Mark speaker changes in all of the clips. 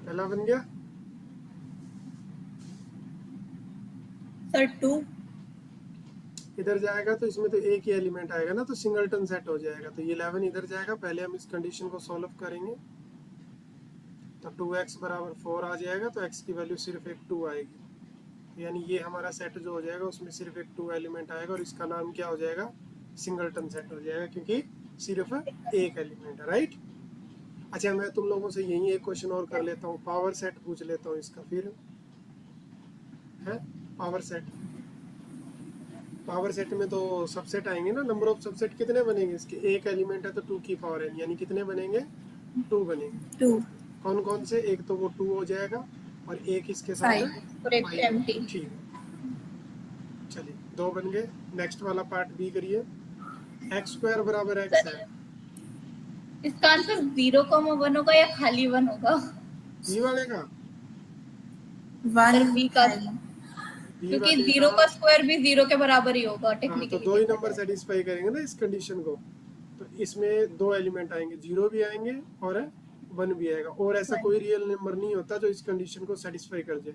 Speaker 1: पहला बन गया
Speaker 2: सर 2
Speaker 1: इधर जाएगा तो इसमें तो एक ही एलिमेंट आएगा ना, तो सिंगलटन सेट हो जाएगा। तो ये 11 इधर जाएगा। पहले हम इस कंडीशन को सॉल्व करेंगे तो 2x बराबर 4 आ जाएगा, तो x की वैल्यू सिर्फ एक 2 आएगी। यानी ये हमारा सेट जो हो जाएगा उसमें सिर्फ एक 2 एलिमेंट आएगा और इसका नाम क्या हो जाएगा, सिंगलटन सेट हो जाएगा, क्योंकि सिर्फ एक एलिमेंट है। राइट। अच्छा, मैं तुम लोगों से यही एक क्वेश्चन और कर लेता हूँ, पावर सेट पूछ लेता हूँ इसका फिर है। पावर सेट, पावर सेट में तो सबसेट आएंगे ना। नंबर ऑफ सबसेट कितने बनेंगे इसके, एक एलिमेंट है तो 2 की पावर n, यानी कितने बनेंगे, 2 बनेंगे।
Speaker 2: 2
Speaker 1: कौन कौन से, एक तो वो 2 हो जाएगा और एक इसके साथ
Speaker 2: 5 और एक
Speaker 1: 5।
Speaker 2: एम्प्टी।
Speaker 1: ठीक है, चलिए 2 बन गए। नेक्स्ट वाला पार्ट बी करिए। एक्स स्क्वायर बराबर एक्स है।
Speaker 2: इसका आंसर 0,1 होगा या खाली 1 होगा?
Speaker 1: बी वाले का,
Speaker 2: सर बी का,
Speaker 1: बी
Speaker 2: क्योंकि
Speaker 1: वाले
Speaker 2: 0
Speaker 1: का
Speaker 2: का स्क्वायर भी 0 के बराबर ही होगा
Speaker 1: हाँ, तो
Speaker 2: टेक्निकली
Speaker 1: 2 ही
Speaker 2: देखा
Speaker 1: नंबर
Speaker 2: जाए।
Speaker 1: सेटिस्फाई करेंगे ना इस कंडीशन को। तो इसमें 2 एलिमेंट आएंगे, 0 भी आएंगे और 1 भी आएगा, और ऐसा कोई रियल नंबर नहीं होता जो इस कंडीशन को सेटिस्फाई कर जाए।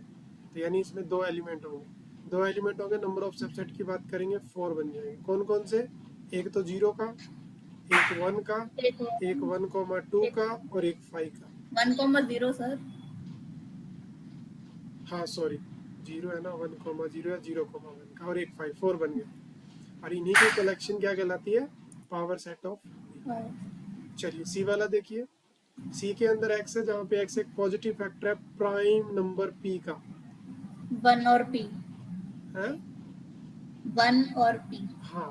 Speaker 1: तो यानी इसमें 2 एलिमेंट होंगे, 2 एलिमेंट होंगे। नंबर ऑफ सबसेट की बात करेंगे, 4 बन जाएंगे। कौन कौन से, एक तो 0 का, एक 1 का, एक 1,2 का और एक 5 का।
Speaker 2: 1,0 सर,
Speaker 1: हाँ सॉरी, 0 है ना, 1,0 है, 0,1 का और एक 5, 4 बन गए। और इन्हीं की कलेक्शन क्या कहलाती है, पावर सेट ऑफ। चलिए सी वाला देखिए। सी के अंदर एक्स है, जहाँ पे एक्स एक पॉजिटिव फैक्टर है प्राइम नंबर पी का
Speaker 2: 1 और p
Speaker 1: है।
Speaker 2: 1 और p।
Speaker 1: हाँ,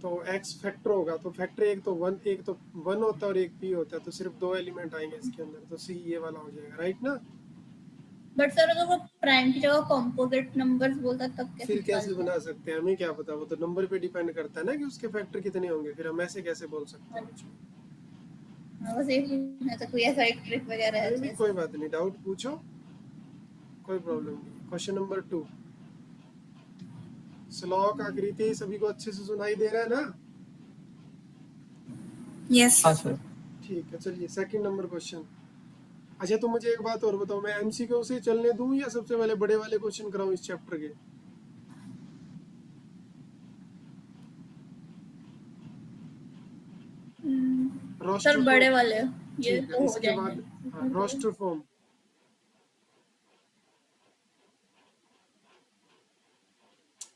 Speaker 1: तो एक्स फैक्टर होगा, तो फैक्टर एक तो 1, एक तो 1 होता है और एक पी होता है, तो सिर्फ 2 एलिमेंट आएंगे इसके अंदर, तो सी ये वाला हो जाएगा। राइट ना।
Speaker 2: बट सर अगर वो प्राइम की जगह कंपोजिट नंबर्स बोलता तब
Speaker 1: फिर कैसे
Speaker 2: निकालते
Speaker 1: बना सकते हैं, हमें क्या पता, वो तो नंबर पे डिपेंड करता है ना कि उसके फैक्टर कितने होंगे, फिर हम ऐसे कैसे बोल सकते हैं।
Speaker 2: हैं? बस एक पूछना था, कोई ऐसा एक ट्रिक वगैरह है
Speaker 1: नहीं, कोई बात नहीं, डाउट पूछो, कोई प्रॉब्लम नहीं। क्वेश्चन नंबर 2, श्लोक आकृति सभी को अच्छे से सुनाई दे रहा है ना।
Speaker 2: Yes sir.
Speaker 1: ठीक है, चलिए सेकंड नंबर क्वेश्चन। अच्छा, तो मुझे एक बात और बताओ, मैं एमसीक्यू से चलने दूं या सबसे पहले बड़े वाले क्वेश्चन कराऊं इस चैप्टर के।
Speaker 2: सर
Speaker 1: रोस्टर
Speaker 2: बड़े
Speaker 1: फॉर्म,
Speaker 2: वाले ये
Speaker 1: ठीक है,
Speaker 2: तो हो
Speaker 1: इसके बाद
Speaker 2: जाएंगे।
Speaker 1: Roster form.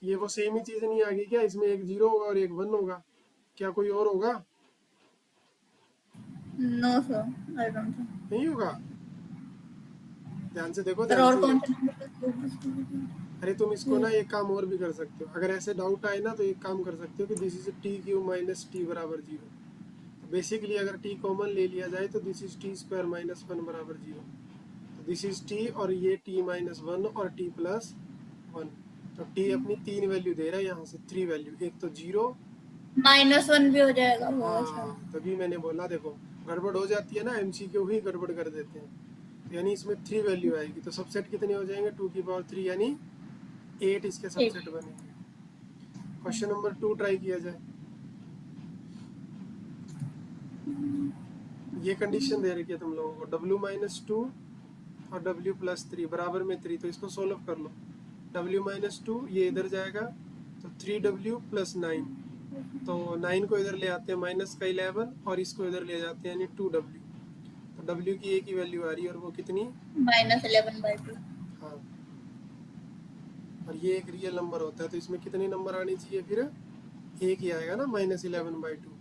Speaker 1: ये वो सेम ही चीज नहीं आ गई क्या, इसमें एक 0 होगा और एक 1 होगा, क्या कोई और होगा,
Speaker 2: no sir, I don't think.
Speaker 1: नहीं होगा। ध्यान से देखो,
Speaker 2: सर
Speaker 1: ध्यान
Speaker 2: और
Speaker 1: से।
Speaker 2: कौन से नंबर?
Speaker 1: अरे तुम इसको ना एक काम और भी कर सकते हो, अगर ऐसे डाउट आए ना तो एक काम कर सकते हो कि this is T Q minus T बराबर 0। बेसिकली अगर टी कॉमन ले लिया जाए तो this is T square minus 1 बराबर 0। तो दिस इज टी और ये टी माइनस 1 और टी प्लस 1। तो टी अपनी 3 वैल्यू दे रहा है यहाँ से, 3 वैल्यू, एक तो 0,
Speaker 2: -1 भी हो जाएगा वो।
Speaker 1: हाँ तभी मैंने बोला, देखो गड़बड़ हो जाती है ना, एमसीक्यू ही गड़बड़ कर देते हैं। तो यानी इसमें 3 वैल्यू आएगी, तो सबसेट कितने हो जाएंगे, 2 की पावर 3 यानी 8 इसके सबसेट बनेंगे। क्वेश्चन नंबर 2 ट्राई किया जाए। ये कंडीशन दे रखी है तुम लोगों को, w-2 और w+3 बराबर में 3, तो इसको सोल्व कर लो। w-2 ये इधर जाएगा तो 3w + 9, तो 9 को इधर ले आते हैं, माइनस का 11 और इसको इधर ले जाते हैं, यानी 2w। तो w की एक ही वैल्यू आ रही है और वो कितनी,
Speaker 2: -11/2।
Speaker 1: हाँ, और ये एक रियल नंबर होता है, तो इसमें कितने नंबर आने चाहिए, फिर एक ही आएगा ना, -11/2।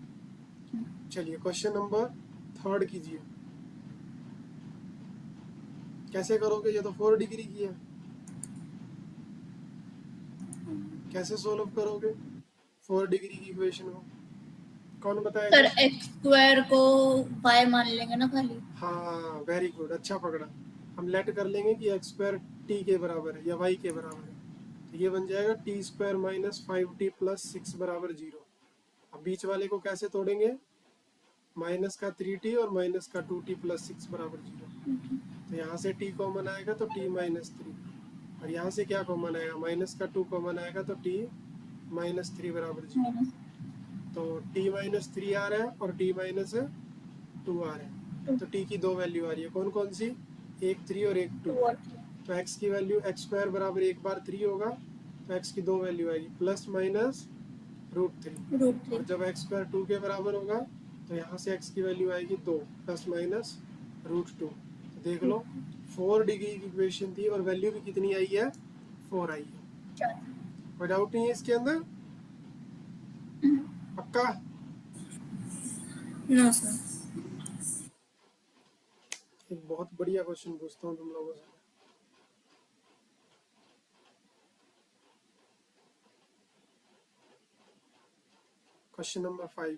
Speaker 1: चलिए क्वेश्चन नंबर 3 कीजिए। कैसे करोगे, ये तो 4 डिग्री की है, कैसे सोल्व करोगे 4 डिग्री की इक्वेशन को, कौन बताएगा।
Speaker 2: सर x² को y मान लेंगे ना खाली।
Speaker 1: हाँ वेरी गुड, अच्छा पकड़ा। हम लेट कर लेंगे कि x² t के बराबर है या y के बराबर है, तो ये बन जाएगा t² - 5t + 6 बराबर 0। अब बीच वाले को कैसे तोड़ेंगे, माइनस का 3t और माइनस का 2t + 6 बराबर 0। तो यहाँ से t कॉमन आएगा तो t - 3, और यहाँ से क्या कॉमन आएगा, माइनस का 2 कॉमन आएगा तो t - 3 बराबर 0। तो t - 3 आ रहा है और t - 2 आ रहा है, तो t की 2 वैल्यू आ रही है, कौन कौन सी, एक 3 और एक 2,
Speaker 2: 2 और 3
Speaker 1: तो x की वैल्यू x स्क्वायर बराबर एक बार 3 होगा, तो x की 2 वैल्यू आएगी प्लस माइनस √3,
Speaker 2: √3
Speaker 1: और जब x स्क्वायर 2 के बराबर होगा तो यहाँ से x की वैल्यू आएगी 2 प्लस माइनस √2। तो देख लो 4 डिग्री की इक्वेशन थी और वैल्यू भी कितनी आई है, 4 आई है।
Speaker 2: 4
Speaker 1: कोई डाउट नहीं है इसके अंदर, पक्का?
Speaker 2: No sir.
Speaker 1: एक बहुत बढ़िया क्वेश्चन पूछता हूँ तुम लोगों से। क्वेश्चन नंबर 5,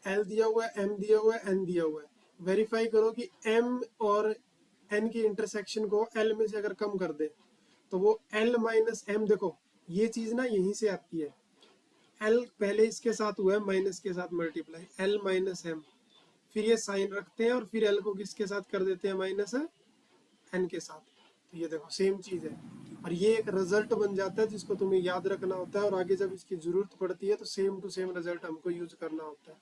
Speaker 1: L दिया हुआ है, M दिया हुआ है, N दिया हुआ है। वेरीफाई करो कि M और N की इंटरसेक्शन को L में से अगर कम कर दे तो वो L माइनस M, देखो ये चीज ना यहीं से आती है। L पहले इसके साथ हुआ है माइनस के साथ मल्टीप्लाई, L माइनस M, फिर ये साइन रखते हैं और फिर L को किसके साथ कर देते हैं, माइनस N के साथ। तो ये देखो सेम चीज है, और ये एक रिजल्ट बन जाता है जिसको तुम्हें याद रखना होता है, और आगे जब इसकी जरूरत पड़ती है तो सेम टू सेम रिजल्ट हमको यूज करना होता है।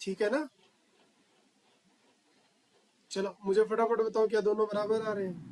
Speaker 1: ठीक है ना? चलो मुझे फटाफट बताओ, क्या दोनों बराबर आ रहे हैं?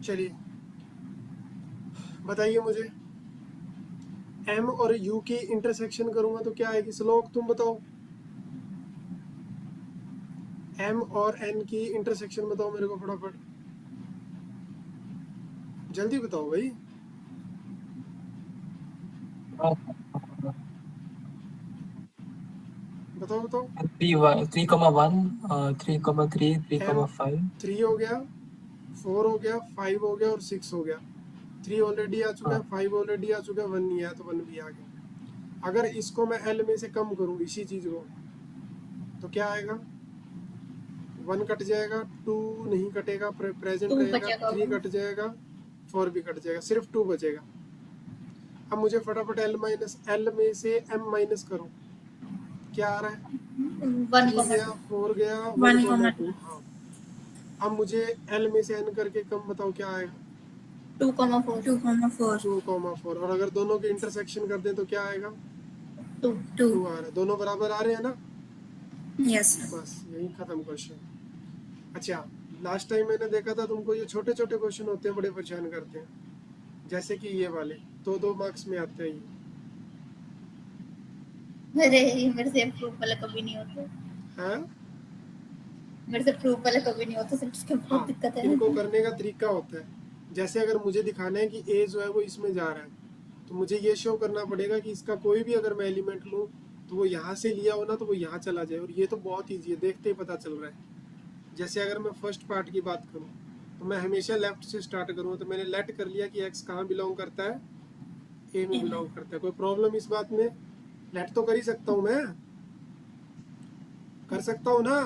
Speaker 1: चलिए बताइए मुझे, M और U की इंटरसेक्शन करूंगा तो क्या आएगी, श्लोक तुम बताओ। M और N की इंटरसेक्शन बताओ मेरे को फटाफट, जल्दी बताओ भाई, बताओ बताओ।
Speaker 3: 3,1, 3,3, 3,5।
Speaker 1: 3 हो गया, 4 हो गया, 5 हो गया और 6 हो गया। 3 ऑलरेडी आ चुका है, 5 ऑलरेडी आ चुका है, 1 नहीं आया तो 1 भी आ गया। अगर इसको मैं L में से कम करूं इसी चीज को, तो क्या आएगा, 1 कट जाएगा, 2 नहीं कटेगा, प्रेजेंट
Speaker 2: 2
Speaker 1: रहेगा,
Speaker 2: बचेगा
Speaker 1: 3 कट जाएगा, 4 भी कट जाएगा, सिर्फ 2 बचेगा। अब मुझे फटाफट L में से M माइनस करो, क्या आ रहा है,
Speaker 2: 1
Speaker 1: 3 गया, 4 गया, 1,2। हाँ, अब मुझे L में से N करके कम बताओ क्या आएगा,
Speaker 2: 2,4
Speaker 1: 2,4। और अगर दोनों के इंटरसेक्शन कर दें तो क्या आएगा,
Speaker 2: 2
Speaker 1: 2 आ रहा है। दोनों बराबर आ रहे हैं ना,
Speaker 2: यस
Speaker 1: बस यही खत्म क्वेश्चन। अच्छा, लास्ट टाइम मैंने देखा था तुमको ये छोटे छोटे क्वेश्चन होते हैं, बड़े परेशान करते हैं, जैसे कि ये वाले 2-2 मार्क्स में आते हैं ये।
Speaker 2: अरे ये मेरे से प्रूफ वाला कभी नहीं होता,
Speaker 1: हाँ
Speaker 2: मेरे से प्रूफ वाला कभी नहीं होता, सिर्फ इसके बहुत
Speaker 1: हाँ,
Speaker 2: दिक्कत है।
Speaker 1: इनको करने का तरीका होता है, जैसे अगर मुझे दिखाना है कि ए जो है वो इसमें जा रहा है, तो मुझे ये शो करना पड़ेगा कि इसका कोई भी अगर मैं एलिमेंट लूँ तो वो यहाँ से लिया हो ना तो वो यहाँ चला जाए, और ये तो बहुत ईजी है, देखते ही पता चल रहा है। जैसे अगर मैं फर्स्ट पार्ट की बात करूँ तो मैं हमेशा लेफ्ट से स्टार्ट करूँ, तो मैंने लेट कर लिया कि एक्स कहाँ बिलोंग करता है, ए में बिलोंग करता है। कोई प्रॉब्लम इस बात में, लेट तो कर ही सकता हूँ मैं, कर सकता हूँ ना,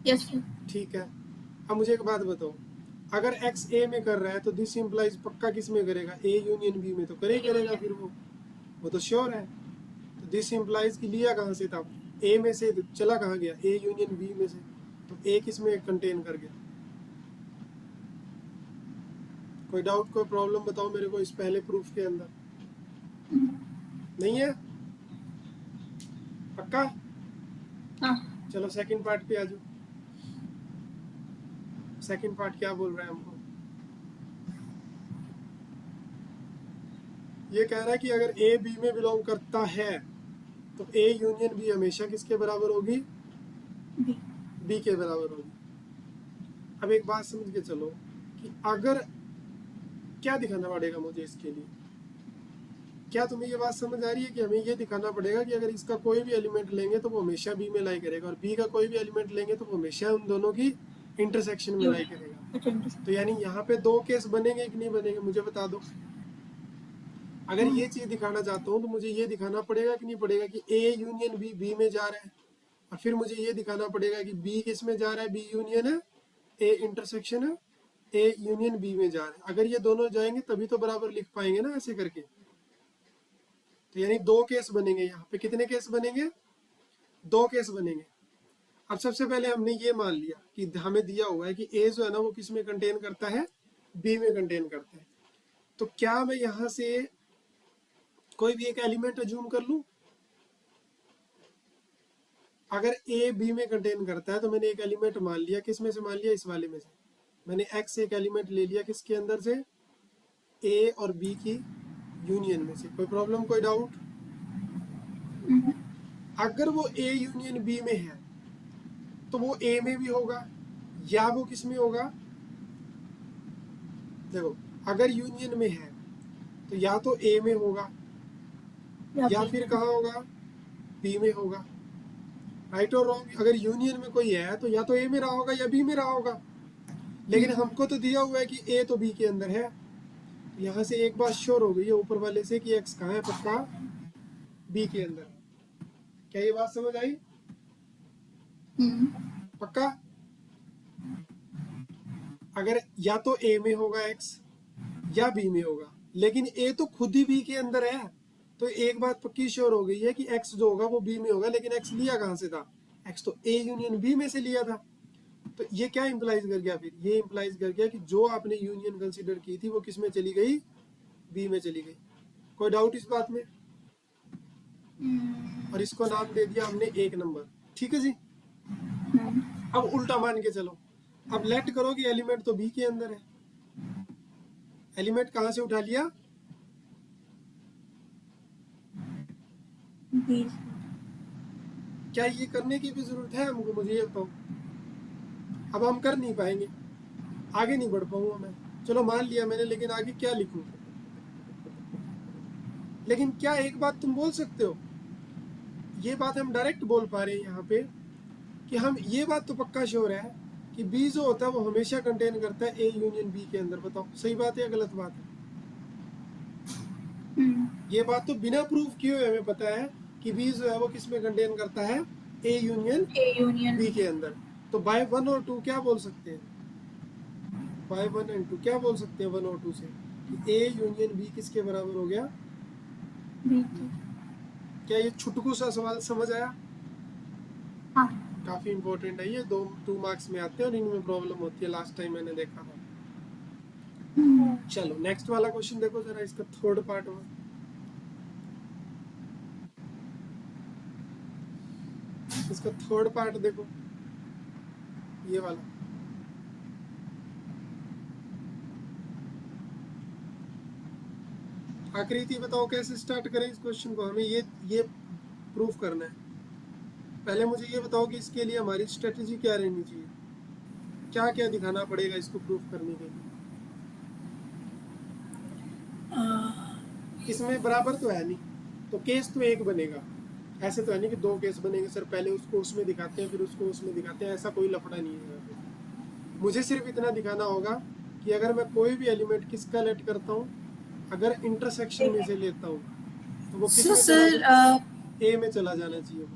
Speaker 2: यस
Speaker 1: ठीक है। अब मुझे एक बात बताओ, अगर एक्स ए में कर रहा है तो दिस इम्प्लाइज पक्का किस में करेगा, ए यूनियन बी में तो करेगा, फिर वो तो श्योर है। तो दिस इम्प्लाइज की लिया कहाँ से था, ए में से चला कहाँ गया, ए यूनियन बी में से, तो ए किस में कंटेन कर गया। कोई डाउट, कोई प्रॉब्लम बताओ मेरे को इस पहले प्रूफ के अंदर, नहीं है, पक्का?
Speaker 2: हाँ
Speaker 1: चलो सेकंड पार्ट पे आ जाओ। सेकंड पार्ट क्या बोल रहा है हमको, ये कह रहा है कि अगर ए बी में बिलोंग करता है तो ए यूनियन बी हमेशा किसके बराबर होगी, बी के बराबर होगी। अब एक बात समझ के चलो कि अगर क्या दिखाना पड़ेगा मुझे इसके लिए, क्या तुम्हें ये बात समझ आ रही है कि हमें ये दिखाना पड़ेगा कि अगर इसका कोई भी एलिमेंट लेंगे तो वो हमेशा बी में लाई करेगा, और बी का कोई भी एलिमेंट लेंगे तो वो हमेशा उन दोनों की इंटरसेक्शन में लाई करेगा।
Speaker 2: अच्छा इंटरेस्टिंग।
Speaker 1: तो यानी यहाँ पे दो केस बनेंगे कि नहीं बनेंगे, मुझे बता दो। अगर ये चीज दिखाना चाहता हूँ तो मुझे ये दिखाना पड़ेगा कि नहीं पड़ेगा कि ए यूनियन बी बी में जा रहा है, और फिर मुझे ये दिखाना पड़ेगा कि बी किस में जा रहा है, बी यूनियन है ए इंटरसेक्शन है ए यूनियन बी में जा रहा है। अगर ये दोनों जाएंगे तभी तो बराबर लिख पाएंगे ना ऐसे करके। तो यानी दो केस बनेंगे। यहाँ पे कितने केस बनेंगे, दो केस बनेंगे। अब सबसे पहले हमने ये मान लिया कि हमें दिया हुआ है कि ए जो है ना वो किस में कंटेन करता है, बी में कंटेन करता है। तो क्या मैं यहाँ से कोई भी एक एलिमेंट अज्यूम कर लूं? अगर ए बी में कंटेन करता है तो मैंने एक एलिमेंट मान लिया, किस में से मान लिया, इस वाले में से। मैंने एक्स एक एलिमेंट ले लिया किसके अंदर से, ए और बी की यूनियन में से। कोई प्रॉब्लम, कोई डाउट? अगर वो ए यूनियन बी में है तो वो ए में भी होगा या वो किस में होगा? देखो, अगर यूनियन में है तो या तो ए में होगा या फिर कहाँ होगा, बी में होगा। राइट और रॉन्ग? अगर यूनियन में कोई है तो या तो ए में रहा होगा या बी में रहा होगा, लेकिन हमको तो दिया हुआ है कि ए तो बी के अंदर है। यहाँ से एक बात श्योर हो गई है ऊपर वाले से कि एक्स कहाँ है, पक्का बी के अंदर। क्या ये बात समझ आई? पक्का? अगर या तो ए में होगा एक्स या बी में होगा, लेकिन ए तो खुद ही बी के अंदर है, तो एक बात पक्की श्योर हो गई है कि एक्स जो होगा वो बी में होगा। लेकिन एक्स लिया कहाँ से था? एक्स तो ए यूनियन बी में से लिया था। तो ये क्या इंप्लाइज कर गया फिर? ये इंप्लाइज कर गया कि जो आपने यूनियन कंसीडर की थी वो किस में चली गई, बी में चली गई। कोई डाउट इस बात में? और इसको नाम दे दिया हमने एक नंबर। ठीक है जी। अब उल्टा मान के चलो, अब लेट करो कि एलिमेंट तो बी के अंदर है। एलिमेंट कहाँ से उठा लिया? क्या ये करने की भी जरूरत है हमको? मुझे ये बताओ। अब हम कर नहीं पाएंगे, आगे नहीं बढ़ पाऊंगा मैं। चलो मान लिया मैंने, लेकिन आगे क्या लिखूं? लेकिन क्या एक बात तुम बोल सकते हो, ये बात हम डायरेक्ट बोल पा रहे हैं यहाँ पे कि हम ये बात तो पक्का श्योर है कि बी जो होता है वो हमेशा कंटेन करता है ए यूनियन बी के अंदर। बताओ सही बात है या गलत बात है? ये बात तो बिना प्रूफ किए हुए हमें पता है कि बी जो है वो किस में कंटेन करता है, ए यूनियन बी के अंदर। तो बाय 1 और 2 क्या बोल सकते हैं? बाय 1 एंड 2 क्या बोल सकते हैं 1 और 2 से कि ए यूनियन बी किसके बराबर हो गया,
Speaker 2: बी।
Speaker 1: क्या ये छुटकू सा सवाल समझ आया?
Speaker 2: हाँ।
Speaker 1: काफी इंपॉर्टेंट है ये, 2 मार्क्स में आते हैं और इनमें प्रॉब्लम होती है, लास्ट टाइम मैंने देखा था। चलो नेक्स्ट वाला क्वेश्चन देखो जरा, इसका थर्ड पार्ट में। इसका थर्ड पार्ट देखो, ये वाला। आकृति बताओ कैसे स्टार्ट करें इस क्वेश्चन को? हमें ये प्रूफ करना है। पहले मुझे ये बताओ कि इसके लिए हमारी स्ट्रेटजी क्या रहनी चाहिए, क्या क्या दिखाना पड़ेगा इसको प्रूफ करने के लिए। इसमें बराबर तो है नहीं, तो केस तो एक बनेगा। ऐसे तो है नहीं कि 2 केस बनेंगे सर, पहले उसको उसमें दिखाते हैं फिर उसको उसमें दिखाते हैं, ऐसा कोई लफड़ा नहीं है। मुझे सिर्फ इतना दिखाना होगा कि अगर मैं कोई भी एलिमेंट किसका लेट करता हूँ, अगर इंटरसेक्शन में से लेता हूँ तो वो किस में चला, ए में चला जाना चाहिए वो।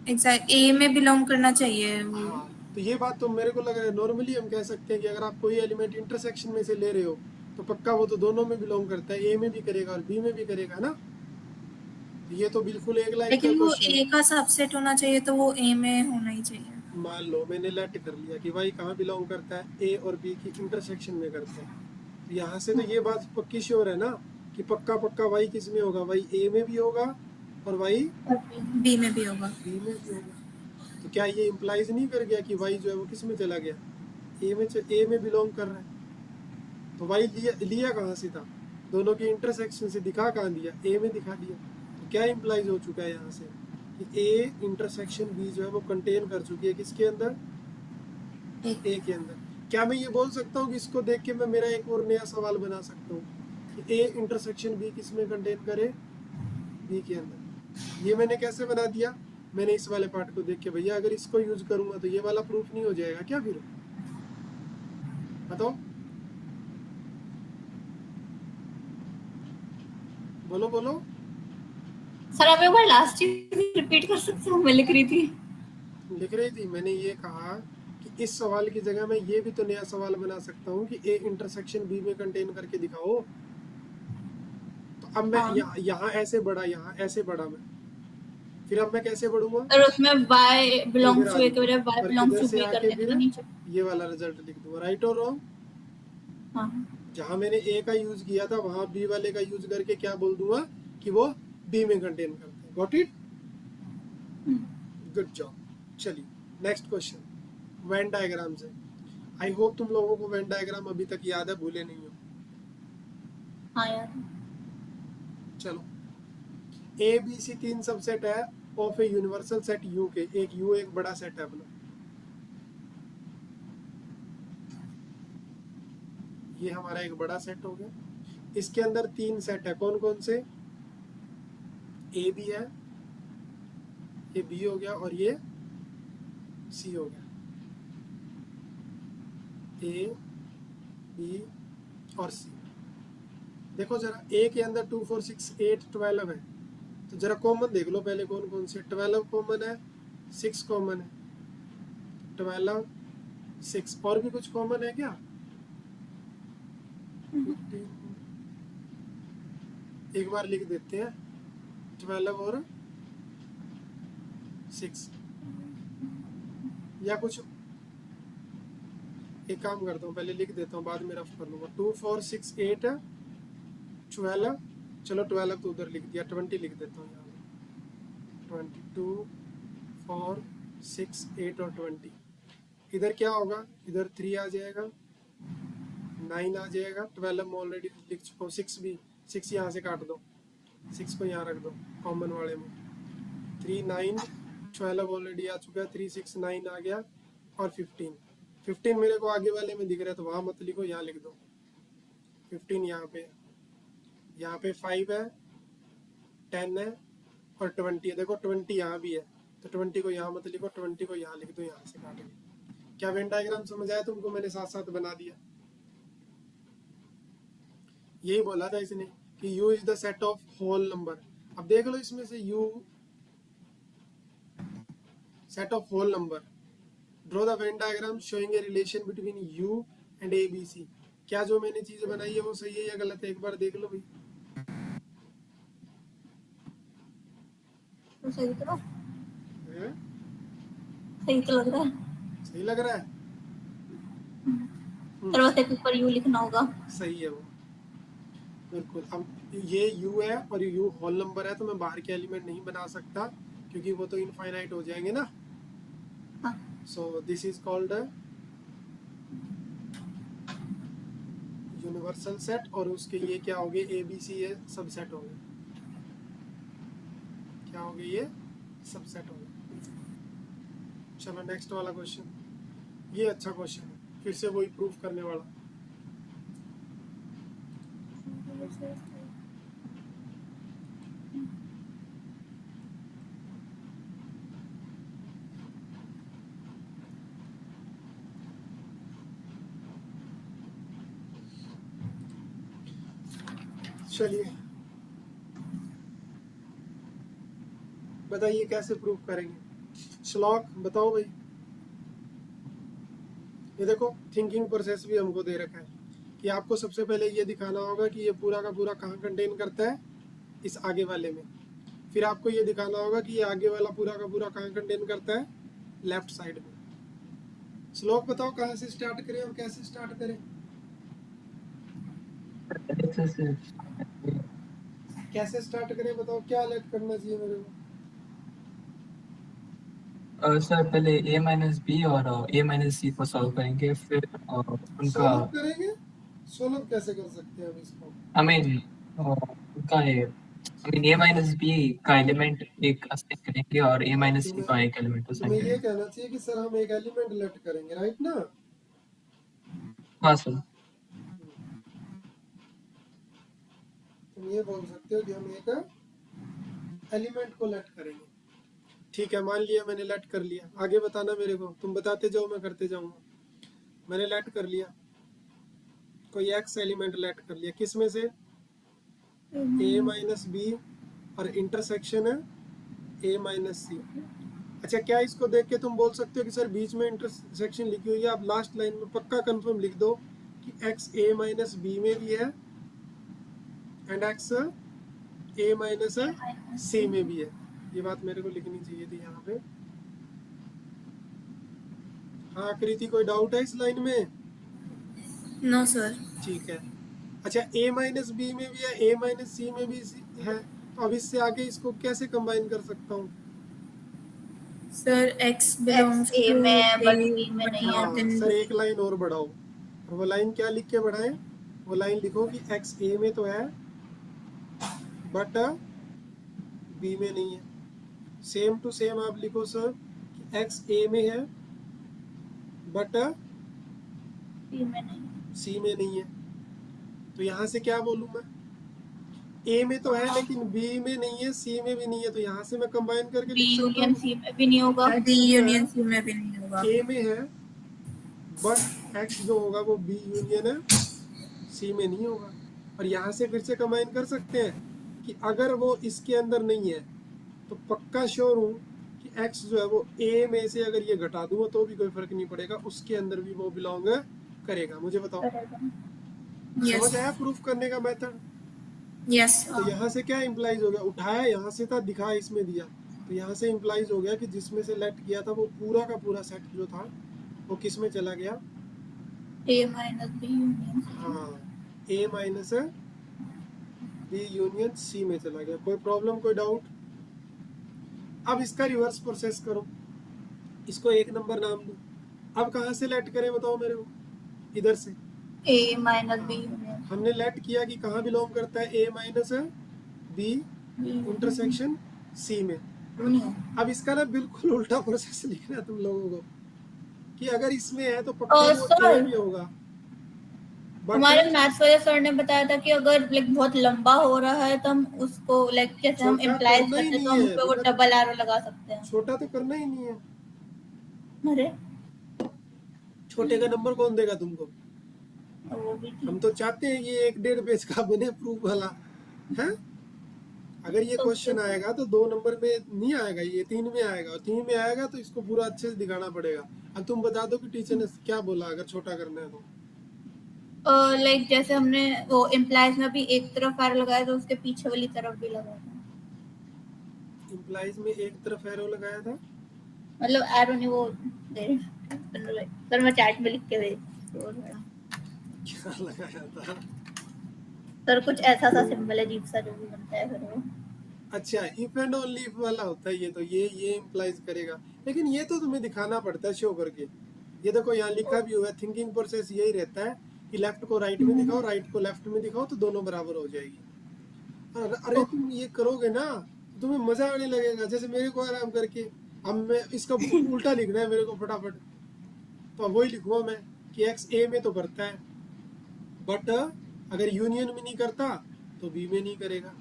Speaker 4: एग्जैक्ट ए में बिलोंग करना चाहिए।
Speaker 1: हाँ, तो ये बात तो मेरे को लग रहा है नॉर्मली हम कह सकते हैं कि अगर आप कोई एलिमेंट इंटरसेक्शन में से ले रहे हो तो पक्का वो तो दोनों में बिलोंग करता है, ए में भी करेगा और बी में भी करेगा ना। ये तो बिल्कुल एक लाइन का
Speaker 4: लेकिन वो
Speaker 1: क्वेश्चन
Speaker 4: ए का सबसेट होना चाहिए तो वो ए में होना ही चाहिए।
Speaker 1: मान लो मैंने लेट कर लिया कि वाई कहाँ बिलोंग करता है, ए और बी की इंटरसेक्शन में करता है। तो यहाँ से तो ये बात पक्की श्योर है ना कि पक्का पक्का वाई किस में होगा, वाई ए में भी होगा और वाई
Speaker 4: बी में भी होगा।
Speaker 1: बी में भी होगा। तो क्या ये इम्प्लाइज नहीं कर गया कि वाई जो है वो किस में चला गया, ए में बिलोंग कर रहा है। तो वाई लिया कहाँ से था, दोनों की इंटरसेक्शन से दिखा कहाँ दिया, ए में दिखा दिया। तो क्या इम्प्लाइज हो चुका है यहाँ से कि ए इंटरसेक्शन बी जो है वो कंटेन कर चुकी है किसके अंदर, ए के अंदर। क्या मैं ये बोल सकता हूँ कि इसको देख के मैं मेरा एक और नया सवाल बना सकता हूँ कि ए इंटरसेक्शन बी किस में कंटेन करे, बी के अंदर। ये मैंने कैसे बना दिया, मैंने इस वाले पार्ट को देख के, भैया अगर इसको यूज करूंगा तो ये वाला प्रूफ नहीं हो जाएगा क्या फिर, बताओ, बोलो बोलो।
Speaker 2: सर आप एक बार लास्ट चीज रिपीट कर सकते हो, मैं लिख रही थी।
Speaker 1: लिख रही थी, मैंने ये कहा कि इस सवाल की जगह मैं ये भी तो नया सवाल बना सकता हूँ कि ए इंटरसेक्शन बी में कंटेन करके दिखाओ। तो अब मैं
Speaker 2: हाँ।
Speaker 1: यहाँ ऐसे बढ़ा, यहाँ ऐसे बढ़ा मैं, फिर अब मैं कैसे बढ़ूंगा,
Speaker 2: और उसमें y
Speaker 1: इधर
Speaker 2: बिलोंग्स
Speaker 1: आ
Speaker 2: टू ए के बजाय y
Speaker 1: और
Speaker 2: बिलोंग्स
Speaker 1: इधर
Speaker 2: टू
Speaker 1: से
Speaker 2: b कर
Speaker 1: आके
Speaker 2: देंगे
Speaker 1: फिर
Speaker 2: तो नीचे।
Speaker 1: ये वाला रिजल्ट लिख दूंगा, राइट और रॉन्ग।
Speaker 2: हाँ
Speaker 1: जहां मैंने ए का यूज किया था वहां बी वाले का यूज करके क्या बोल दूंगा कि वो बी में कंटेन करते हैं। Got it, good job. चलिए नेक्स्ट क्वेश्चन, वेन डायग्राम से। आई होप तुम लोगों को वेन डायग्राम अभी तक याद है, भूले नहीं हो।
Speaker 2: हाँ यार।
Speaker 1: चलो, ए बी सी तीन सबसेट है of a universal set you के, एक यू एक बड़ा सेट है अपना, ये हमारा एक बड़ा सेट हो गया। इसके अंदर तीन सेट है, कौन कौन से, ए बी है, ये बी हो गया और ये सी हो गया, ए बी और सी। देखो जरा, ए के अंदर 2 4 6 8 12 है, तो जरा कॉमन देख लो पहले कौन कौन से। 12 कॉमन है, 6 कॉमन है, 12 6, और भी कुछ कॉमन है क्या, 15, एक बार लिख देते हैं 12 और 6, या कुछ एक काम करता हूँ, पहले लिख देता हूँ बाद में रफ कर लूंगा। 2 4 6 8 12, चलो 12 तो उधर लिख दिया, 20 लिख देता हूँ यहाँ पे, 22 4 6 8 और 20। इधर क्या होगा, इधर 3 आ जाएगा, 9 आ जाएगा, 12 में ऑलरेडी लिख चुका हूँ, 6 भी, 6 यहाँ से काट दो, 6 को यहाँ रख दो कॉमन वाले में, 3 9 12 ऑलरेडी आ चुका है, 3 6 9 आ गया, और 15 मेरे को आगे वाले में दिख रहा है तो वहां मत लिखो, यहाँ लिख दो 15। यहाँ पे 5 है, 10 है और 20 है, देखो 20 यहाँ भी है, तो 20 को यहाँ मत लिखो, 20 को यहाँ लिख दो, यहाँ से काट के। क्या वेन डायग्राम समझ आया तुमको, मैंने साथ साथ बना दिया। यही बोला था इसने कि U is the set of whole number. अब देख लो इसमें से U set of whole number, draw the Venn diagram showing a relation between U and ABC। क्या जो मैंने चीज बनाई है वो सही है या गलत है, एक बार देख लो भाई।
Speaker 2: तो सही तो
Speaker 1: हैं?
Speaker 2: सही तो लग रहा है,
Speaker 1: सही लग रहा है,
Speaker 2: पर बस एक ऊपर यू लिखना होगा।
Speaker 1: सही है वो, बिल्कुल। अब ये U है और ये U होल नंबर है, तो मैं बाहर के एलिमेंट नहीं बना सकता क्योंकि वो तो इनफाइनाइट हो जाएंगे ना।
Speaker 2: हाँ।
Speaker 1: So this is called universal set, और उसके ये क्या हो गए, ABC ये सबसेट हो गए, क्या हो गए ये सबसेट हो गए। चलो नेक्स्ट वाला क्वेश्चन, ये अच्छा क्वेश्चन है, फिर से वही प्रूफ करने वाला। चलिए बताइए कैसे प्रूफ करेंगे, श्लोक बताओ भाई। ये देखो थिंकिंग प्रोसेस भी हमको दे रखा है कि आपको सबसे पहले ये दिखाना होगा कि ये पूरा का पूरा कहाँ कंटेन करता है, इस आगे वाले में। फिर आपको ये दिखाना होगा कि ये आगे वाला पूरा का पूरा कहाँ कंटेन करता है, लेफ्ट साइड में। श्लोक बताओ कहाँ से स्टार्ट करें और कैसे स्टार्ट करें, कैसे स्टार्ट करें बताओ, क्या अलर्ट करना चाहिए मेरे को।
Speaker 3: सर पहले a माइनस बी और a माइनस सी को सॉल्व करेंगे, फिर उनका
Speaker 1: सोल्व करेंगे, सोल्व कैसे कर सकते हैं हम इसको,
Speaker 3: आई मीन उनका a माइनस बी का एलिमेंट एक असाइन करेंगे और a माइनस सी का एक एलिमेंट असाइन
Speaker 1: तुम्हें ये
Speaker 3: करेंगे।
Speaker 1: कहना चाहिए कि सर हम एक एलिमेंट लेट करेंगे, राइट ना।
Speaker 3: हाँ सर।
Speaker 1: तुम ये बोल सकते हो कि हम एक एलिमेंट को लेट करेंगे। ठीक है, मान लिया मैंने लेट कर लिया, आगे बताना मेरे को, तुम बताते जाओ मैं करते जाऊंगा। मैंने लेट कर लिया, कोई एक्स एलिमेंट लेट कर लिया, किस में से? ए माइनस बी और इंटरसेक्शन है ए माइनस सी। अच्छा, क्या इसको देख के तुम बोल सकते हो कि सर बीच में इंटरसेक्शन लिखी हुई है? आप लास्ट लाइन में पक्का कंफर्म लिख दो कि एक्स ए माइनस बी में भी है एंड एक्स ए माइनस सी में भी है। ये बात मेरे को लिखनी चाहिए थी यहाँ पे। हाँ कृति, कोई डाउट है इस लाइन में?
Speaker 4: No sir.
Speaker 1: ठीक है। अच्छा, ए माइनस बी में भी है, ए माइनस सी में भी है, तो अब इससे आगे इसको कैसे कंबाइन कर सकता हूँ?
Speaker 4: Sir X belongs
Speaker 2: X A
Speaker 4: two
Speaker 2: में है, but
Speaker 4: ए
Speaker 2: B में नहीं है।
Speaker 1: हाँ सर, एक लाइन और बढ़ाओ। और वो लाइन क्या लिख के बढ़ाएं? वो लाइन लिखो कि एक्स ए में तो है बट बी में नहीं है। सेम टू सेम आप लिखो सर कि एक्स ए में है बट
Speaker 2: B में नहीं।
Speaker 1: सी में नहीं है। तो यहाँ से क्या बोलूँ मैं? ए में तो है लेकिन बी में नहीं है, सी में भी नहीं है, तो यहाँ से मैं कंबाइन करके
Speaker 2: B
Speaker 1: लिख सकता
Speaker 2: यूनियन
Speaker 1: हूँ
Speaker 2: C में भी नहीं होगा।
Speaker 4: डी यूनियन सी में भी नहीं होगा।
Speaker 1: ए में है बट एक्स जो होगा वो बी यूनियन है सी में नहीं होगा। और यहाँ से फिर से कंबाइन कर सकते हैं कि अगर वो इसके अंदर नहीं है तो पक्का श्योर हूँ कि एक्स जो है वो ए में से अगर ये घटा दूंगा तो भी कोई फर्क नहीं पड़ेगा, उसके अंदर भी वो बिलोंग करेगा। मुझे बताओ, समझ आया प्रूफ करने का मेथड?
Speaker 4: यस।
Speaker 1: तो यहाँ से क्या इम्प्लाइज हो गया? उठाया यहाँ से था, दिखाया इसमें दिया, तो यहाँ से इम्प्लाइज हो गया कि जिसमें से लेट किया था वो पूरा का पूरा सेट जो था वो किस में चला गया?
Speaker 2: A minus B union C।
Speaker 1: हाँ, ए माइनस बी यूनियन सी में चला गया। कोई प्रॉब्लम, कोई डाउट? अब इसका रिवर्स प्रोसेस करो, इसको एक नंबर नाम दो। अब कहाँ से लेट करें बताओ मेरे को? इधर से
Speaker 2: A माइनस B यूनियन
Speaker 1: हमने लेट किया कि कहाँ बिलोंग करता है? A minus B intersection C में। अब इसका ना बिल्कुल उल्टा प्रोसेस लिखना है तुम लोगों को कि अगर इसमें है तो पक्का वो
Speaker 2: सर,
Speaker 1: ए में होगा।
Speaker 2: हमारे मैथ्स वाले सर ने बताया था कि अगर लाइक बहुत लंबा हो रहा है तो हम उसको लाइक जैसे हम
Speaker 1: छोटा
Speaker 2: इम्प्लाइज
Speaker 1: करना ही
Speaker 2: करते हैं तो
Speaker 1: नहीं
Speaker 2: हम
Speaker 1: है,
Speaker 2: उस पे वो
Speaker 1: बेटा।
Speaker 2: डबल एरो लगा सकते हैं।
Speaker 1: छोटा तो करना ही नहीं है।
Speaker 2: अरे
Speaker 1: छोटे का नंबर कौन देगा तुमको?
Speaker 2: वो भी ठीक।
Speaker 1: हम तो चाहते हैं कि 1-1.5 पेज का बने प्रूफ वाला है। अगर ये क्वेश्चन आएगा तो 2 नंबर में नहीं आएगा, ये 3 में आएगा, और 3 में आएगा तो इसको पूरा अच्छे से दिखाना पड़ेगा। अब तुम बता दो कि टीचर ने क्या बोला अगर छोटा करना है तो।
Speaker 2: लाइक जैसे हमने वो इम्प्लाइज में भी एक तरफ एरो लगाया तो उसके पीछे वाली तरफ भी लगाया था।
Speaker 1: इम्प्लाइज में एक तरफ एरो लगाया था,
Speaker 2: मतलब एरो नहीं, वो सर मैं चैट में लिख के भेज
Speaker 1: क्या लगाया था?
Speaker 2: सर कुछ ऐसा सा सिंबल है अजीब सा जो भी बनता है फिर वो।
Speaker 1: अच्छा, इफ एंड ओनली इफ वाला होता है ये, तो ये इम्प्लाइज करेगा, लेकिन ये तो तुम्हें दिखाना पड़ता है शो करके। ये देखो यहाँ लिखा भी हुआ है, थिंकिंग प्रोसेस यही रहता है कि लेफ्ट को राइट में दिखाओ, राइट को लेफ्ट में दिखाओ तो दोनों बराबर हो जाएगी। अरे तुम ये करोगे ना तुम्हें मजा आने लगेगा, जैसे मेरे को आराम करके। अब मैं इसका उल्टा लिखना है मेरे को फटाफट, तो वही लिखूंगा मैं कि एक्स ए में तो करता है बट अगर यूनियन में नहीं करता तो बी में नहीं करेगा।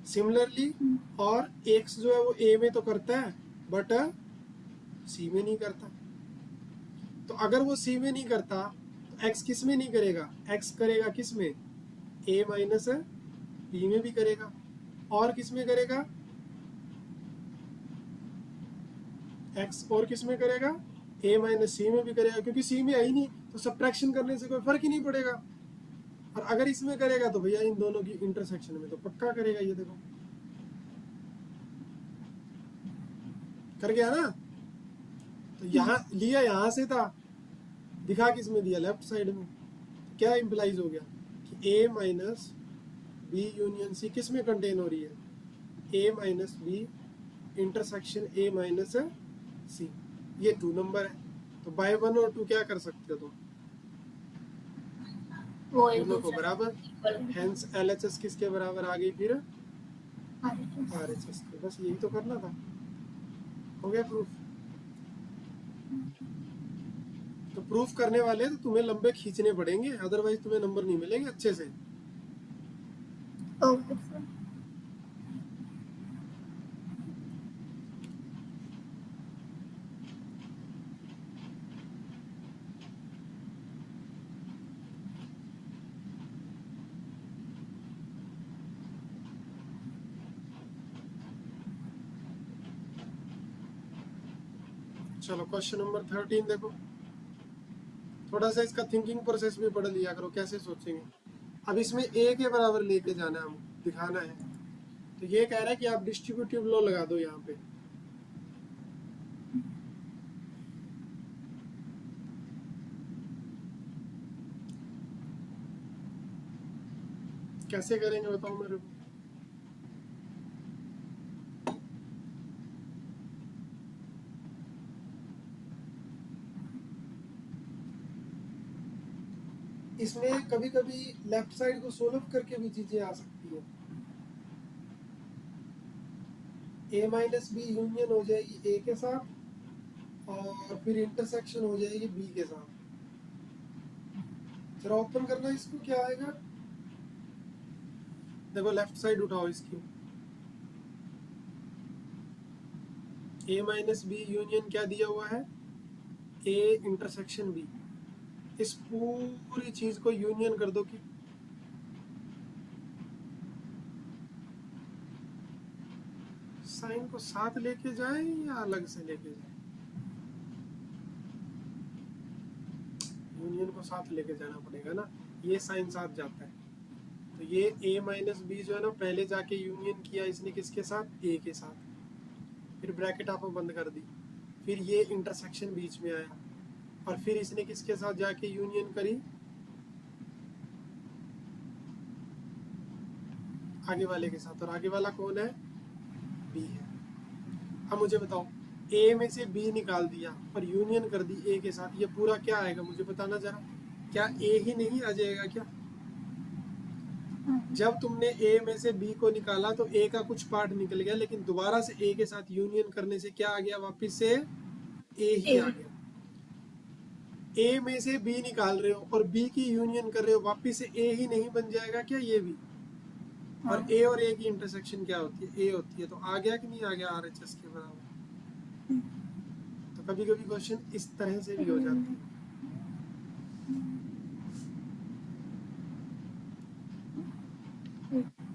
Speaker 1: सिमिलरली और एक्स जो है वो ए में तो करता है बट सी में नहीं करता। तो अगर वो सी में नहीं करता तो एक्स किस में नहीं करेगा? एक्स करेगा किस में? ए माइनस बी में भी करेगा। और किस में करेगा? एक्स और किस में करेगा? ए माइनस सी में भी करेगा, क्योंकि सी में है ही नहीं तो सब्ट्रैक्शन करने से कोई फर्क ही नहीं पड़ेगा। और अगर इसमें करेगा तो भैया इन दोनों की इंटरसेक्शन में तो पक्का करेगा। ये देखो कर गया ना। तो यहाँ लिया यहाँ से था, दिखा किस में दिया? लेफ्ट साइड में। क्या इम्प्लाइज हो गया कि A minus B union C किस में कंटेन हो रही है? A minus B intersection A minus C. ये 2 नंबर है, तो बाय 1 और 2 क्या कर सकते हो तुम?
Speaker 2: वो एक
Speaker 1: दोनों को
Speaker 2: दूसरे
Speaker 1: बराबर। हेंस एलएचएस किसके बराबर आ गई फिर? आरएचएस के। बस यही तो करना था, हो गया प्रूफ। तो प्रूफ करने वाले तो तुम्हें लंबे खींचने पड़ेंगे, अदरवाइज तुम्हें नंबर नहीं मिलेंगे अच्छे से।
Speaker 2: Okay sir.
Speaker 1: चलो क्वेश्चन नंबर 13 देखो। थोड़ा सा इसका थिंकिंग प्रोसेस भी पढ़ लिया करो, कैसे सोचेंगे। अब इसमें ए के बराबर लेके जाना है, हम दिखाना है। तो ये कह रहा है कि आप डिस्ट्रीब्यूटिव लॉ लगा दो यहाँ पे। कैसे करेंगे बताओ मेरे को। इसमें कभी कभी लेफ्ट साइड को सोल्व करके भी चीजें आ सकती है। a माइनस बी यूनियन हो जाएगी a के साथ और फिर इंटरसेक्शन हो जाएगी b के साथ। जरा ओपन करना इसको, क्या आएगा देखो। लेफ्ट साइड उठाओ इसकी। a माइनस बी यूनियन क्या दिया हुआ है, a इंटरसेक्शन b। इस पूरी चीज को यूनियन कर दो कि साइन को साथ लेके जाए या अलग से लेके जाए। यूनियन को साथ लेके जाना पड़ेगा ना, ये साइन साथ जाता है। तो ये a माइनस बी जो है ना, पहले जाके यूनियन किया इसने किसके साथ, a के साथ। फिर ब्रैकेट आपको बंद कर दी, फिर ये इंटरसेक्शन बीच में आया और फिर इसने किसके साथ जाके यूनियन करी, आगे वाले के साथ। और आगे वाला कौन है, b है। अब मुझे बताओ, a में से b निकाल दिया और यूनियन कर दी a के साथ, ये पूरा क्या आएगा मुझे बताना जरा। क्या a ही नहीं आ जाएगा क्या। जब तुमने a में से b को निकाला तो a का कुछ पार्ट निकल गया, लेकिन दोबारा से a के साथ यूनियन करने से क्या आ गया, वापस से a ही आ गया। a में से b निकाल रहे हो और b की यूनियन कर रहे हो, वापस से a ही नहीं बन जाएगा क्या ये भी। और a और a की इंटरसेक्शन क्या होती है, a होती है। तो आ गया कि नहीं आ गया RHS के बराबर। तो कभी कभी क्वेश्चन इस तरह से भी हो जाते हैं।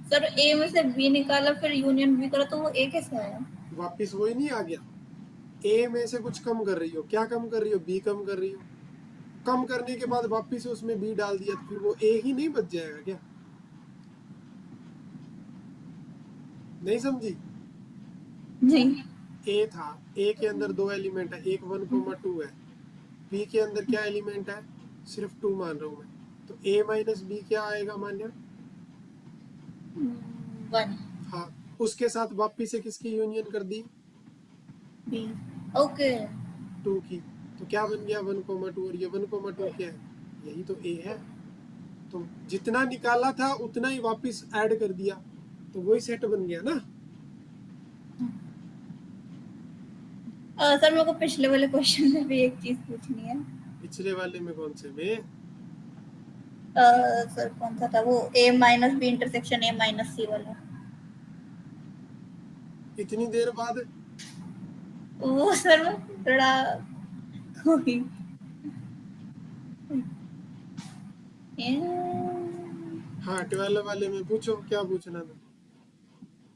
Speaker 2: सर ए में से बी निकाला फिर यूनियन बी करा तो वो ए कैसे आया।
Speaker 1: वापिस वही नहीं आ गया। a में से कुछ कम कर रही हो, क्या कम कर रही हो, b कम कर रही हो। कम करने के बाद वापिस उसमें b डाल दिया तो फिर वो a ही नहीं बच जाएगा क्या। नहीं समझी।
Speaker 2: नहीं।
Speaker 1: a था, a के अंदर दो एलिमेंट है, एक 1,2 है। b के अंदर क्या एलिमेंट है, सिर्फ 2 मान रहा हूं मैं। तो a माइनस बी क्या आएगा मान्य,
Speaker 2: 1
Speaker 1: हाँ। उसके साथ वापिस से किसकी यूनियन कर दी,
Speaker 2: बी। ओके
Speaker 1: 2 की। तो क्या बन गया 1,2। और ये 1,2 क्या है, यही तो a है। तो जितना निकाला था उतना ही वापिस ऐड कर दिया, तो वही सेट बन गया ना।
Speaker 2: सर मेरे को पिछले वाले क्वेश्चन में भी एक चीज पूछनी है।
Speaker 1: पिछले वाले में कौन से में,
Speaker 2: सर कौन सा था वो, a minus B intersection a minus C वाला।
Speaker 1: इतनी देर बाद।
Speaker 2: वो सर मैं थोड़ा खोई।
Speaker 1: हाँ 12 वाले में पूछो, क्या पूछना था।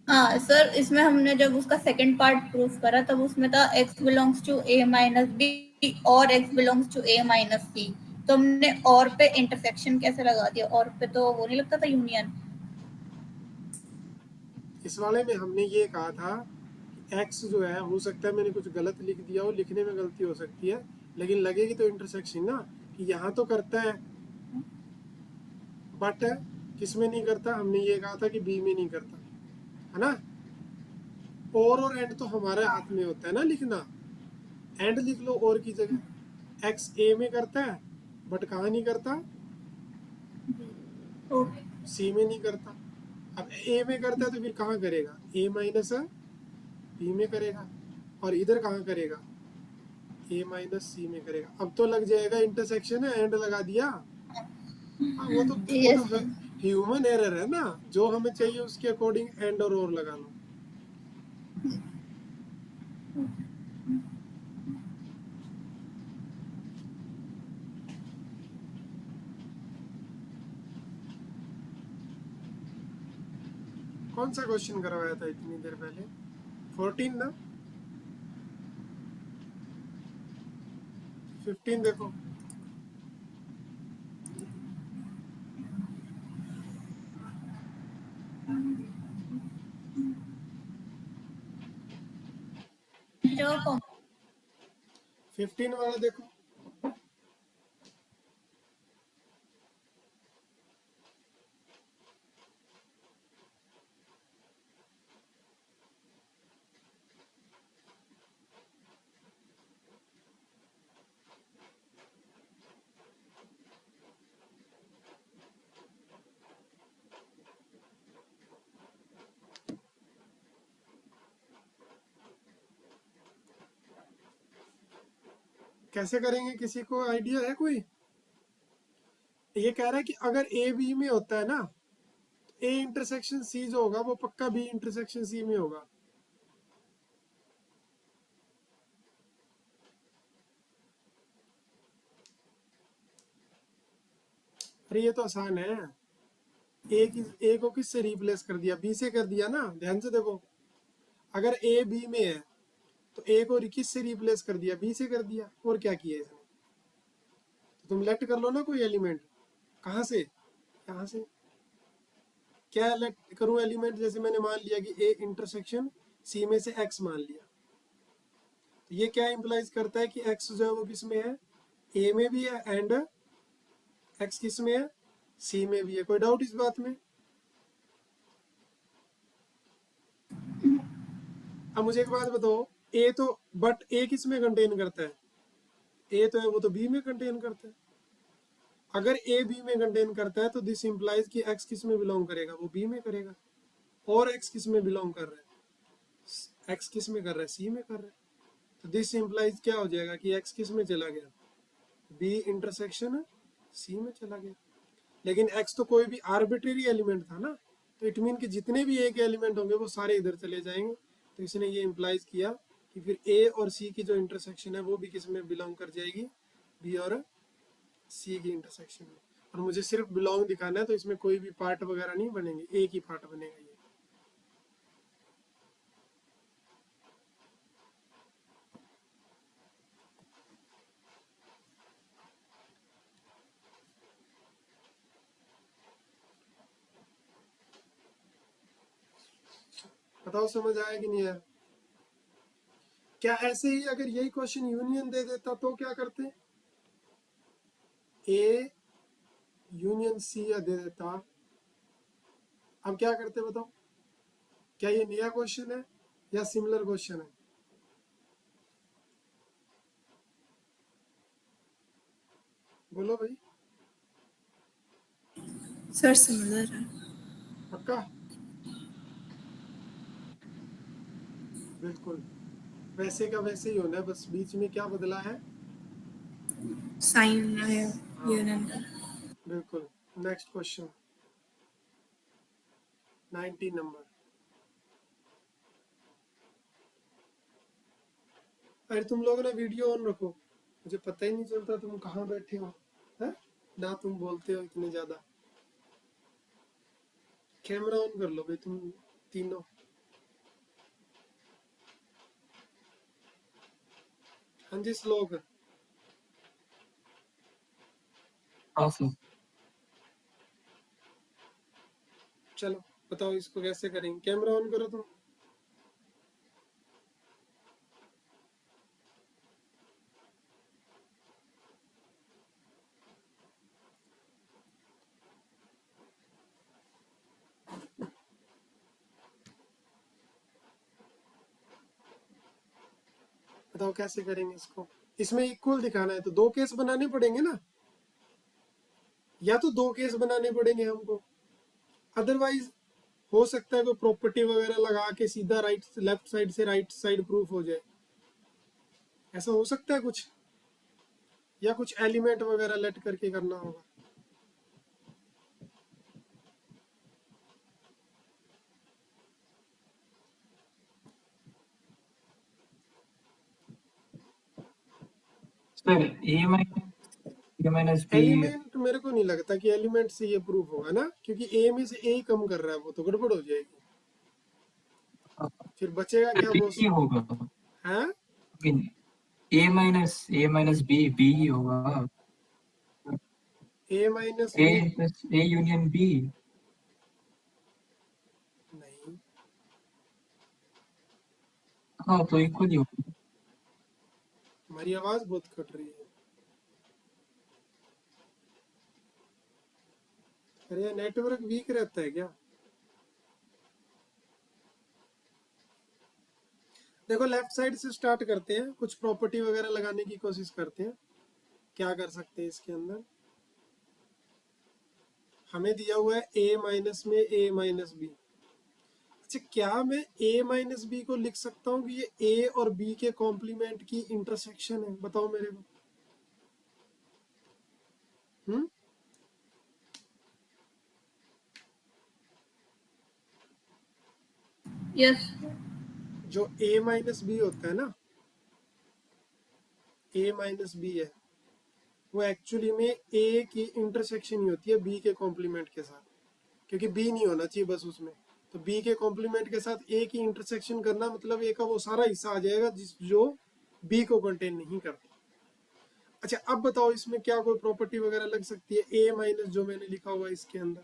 Speaker 2: हाँ सर, इसमें हमने जब उसका सेकंड पार्ट प्रूफ करा तब उसमें था x belongs to a minus B और x belongs to a minus C. तो हमने और पे इंटरसेक्शन कैसे लगा दिया, और पे तो वो नहीं लगता था यूनियन।
Speaker 1: इस वाले में हमने ये कहा था कि x जो है, हो सकता है मैंने कुछ गलत लिख दिया हो, लिखने में गलती हो सकती है, लेकिन लगेगी तो इंटरसेक्शन ना, कि यहाँ तो करता है बट किस में नहीं करता। हमने ये कहा था कि b में नहीं करता है ना। और एंड तो हमारे हाथ में होता है ना लिखना। एंड लिख लो और की जगह। x a में करता है बट कहाँ नहीं करता, c में नहीं करता। अब a में करता है तो फिर कहाँ करेगा, a माइनस b में करेगा, और इधर कहाँ करेगा, a माइनस c में करेगा। अब तो लग जाएगा इंटरसेक्शन है, एंड लगा दिया। हाँ, वो तो ह्यूमन एरर है ना, जो हमें चाहिए उसके अकॉर्डिंग एंड और लगा लो। कौन सा क्वेश्चन करवाया था इतनी देर पहले? 14 ना? 15 देखो।
Speaker 2: जो
Speaker 1: 15 वाला देखो। कैसे करेंगे, किसी को आइडिया है कोई? ये कह रहा है कि अगर ए बी में होता है ना, ए इंटरसेक्शन सी जो होगा वो पक्का बी इंटरसेक्शन सी में होगा। अरे ये तो आसान है। ए को किससे रिप्लेस कर दिया? बी से कर दिया ना। ध्यान से देखो, अगर ए बी में है तो ए को किससे रिप्लेस कर दिया? बी से कर दिया। और क्या किया इसने? तो तुम लेट कर लो ना कोई एलिमेंट। कहाँ से? यहाँ से। क्या लेट करूं एलिमेंट? जैसे मैंने मान लिया कि ए इंटरसेक्शन सी में से एक्स मान लिया, तो ये क्या इंप्लाइज करता है कि एक्स जो है वो किस में है? ए में भी है, एंड एक्स किस में है? सी में भी है। कोई डाउट इस बात में? अब मुझे एक बात बताओ, ए तो बट ए किस में कंटेन करता है? ए तो है वो तो बी में कंटेन करता है। अगर ए बी में कंटेन करता है तो दिस इंप्लाइज कि एक्स किस में बिलोंग करेगा? वो बी में करेगा। और एक्स किस में बिलोंग कर रहा है? एक्स किस में कर रहा है? सी में कर रहा है। तो दिस इंप्लाइज क्या हो जाएगा कि एक्स किस में चला गया? बी इंटरसेक्शन सी में चला गया। लेकिन एक्स तो कोई भी आर्बिट्रेरी एलिमेंट था ना, तो इट मीन कि जितने भी ए के एलिमेंट होंगे वो सारे इधर चले जाएंगे। तो इसने ये इंप्लाइज किया कि फिर ए और सी की जो इंटरसेक्शन है वो भी किस में बिलोंग कर जाएगी? बी और सी की इंटरसेक्शन में। और मुझे सिर्फ बिलोंग दिखाना है, तो इसमें कोई भी पार्ट वगैरह नहीं बनेंगे, एक ही पार्ट बनेगा ये। बताओ समझ आया कि नहीं आया? क्या ऐसे ही अगर यही क्वेश्चन यूनियन दे देता तो क्या करते? ए यूनियन सी या दे देता, हम क्या करते बताओ? क्या ये नया क्वेश्चन है या सिमिलर क्वेश्चन है? बोलो भाई।
Speaker 4: सर सिमिलर है।
Speaker 1: पक्का? बिल्कुल वैसे का वैसे ही होना है, बस बीच में क्या बदला है?
Speaker 4: साइन है यूनियन का।
Speaker 1: बिल्कुल। Next question 19 number. अरे तुम लोग ना वीडियो ऑन रखो, मुझे पता ही नहीं चलता तुम कहाँ बैठे हो, है ना? तुम बोलते हो इतने ज्यादा। कैमरा ऑन कर लो भाई तुम तीनों। हाँ जी श्लोक,
Speaker 3: हाँ सर।
Speaker 1: चलो बताओ इसको कैसे करेंगे। कैमरा ऑन करो तुम। बताओ कैसे करेंगे इसको। इसमें इक्वल दिखाना है तो दो केस बनाने पड़ेंगे ना, या तो दो केस बनाने पड़ेंगे हमको। अदरवाइज हो सकता है कोई प्रॉपर्टी वगैरह लगा के सीधा राइट लेफ्ट साइड से राइट साइड प्रूफ हो जाए, ऐसा हो सकता है कुछ, या कुछ एलिमेंट वगैरह लेट करके करना होगा।
Speaker 3: सर ए माइनस बी
Speaker 1: एलिमेंट मेरे को नहीं लगता कि एलिमेंट से ये प्रूफ होगा ना, क्योंकि ए में से ए ही कम कर रहा है, वो तो गड़बड़ हो जाएगी। फिर बचेगा क्या
Speaker 3: बी
Speaker 1: बॉस?
Speaker 3: ही होगा।
Speaker 1: है
Speaker 3: ए माइनस बी ही होगा।
Speaker 1: A minus
Speaker 3: A
Speaker 1: B
Speaker 3: plus A union B.
Speaker 1: नहीं,
Speaker 3: हाँ तो इक्वल ही होगा।
Speaker 1: हमारी आवाज बहुत कट रही है। अरे नेटवर्क वीक रहता है क्या? देखो लेफ्ट साइड से स्टार्ट करते हैं, कुछ प्रॉपर्टी वगैरह लगाने की कोशिश करते हैं। क्या कर सकते हैं इसके अंदर? हमें दिया हुआ है a माइनस में a माइनस बी। अच्छा, क्या मैं a माइनस बी को लिख सकता हूँ कि ये a और b के कॉम्प्लीमेंट की इंटरसेक्शन है? बताओ मेरे को।
Speaker 2: यस
Speaker 1: जो a माइनस बी होता है ना, a माइनस बी है, वो एक्चुअली में a की इंटरसेक्शन ही होती है b के कॉम्प्लीमेंट के साथ, क्योंकि b नहीं होना चाहिए बस उसमें। तो b के कॉम्प्लीमेंट के साथ a की इंटरसेक्शन करना मतलब a का वो सारा हिस्सा आ जाएगा जो b को कंटेन नहीं करता। अच्छा, अब बताओ इसमें क्या कोई प्रॉपर्टी वगैरह लग सकती है a माइनस जो मैंने लिखा हुआ है इसके अंदर?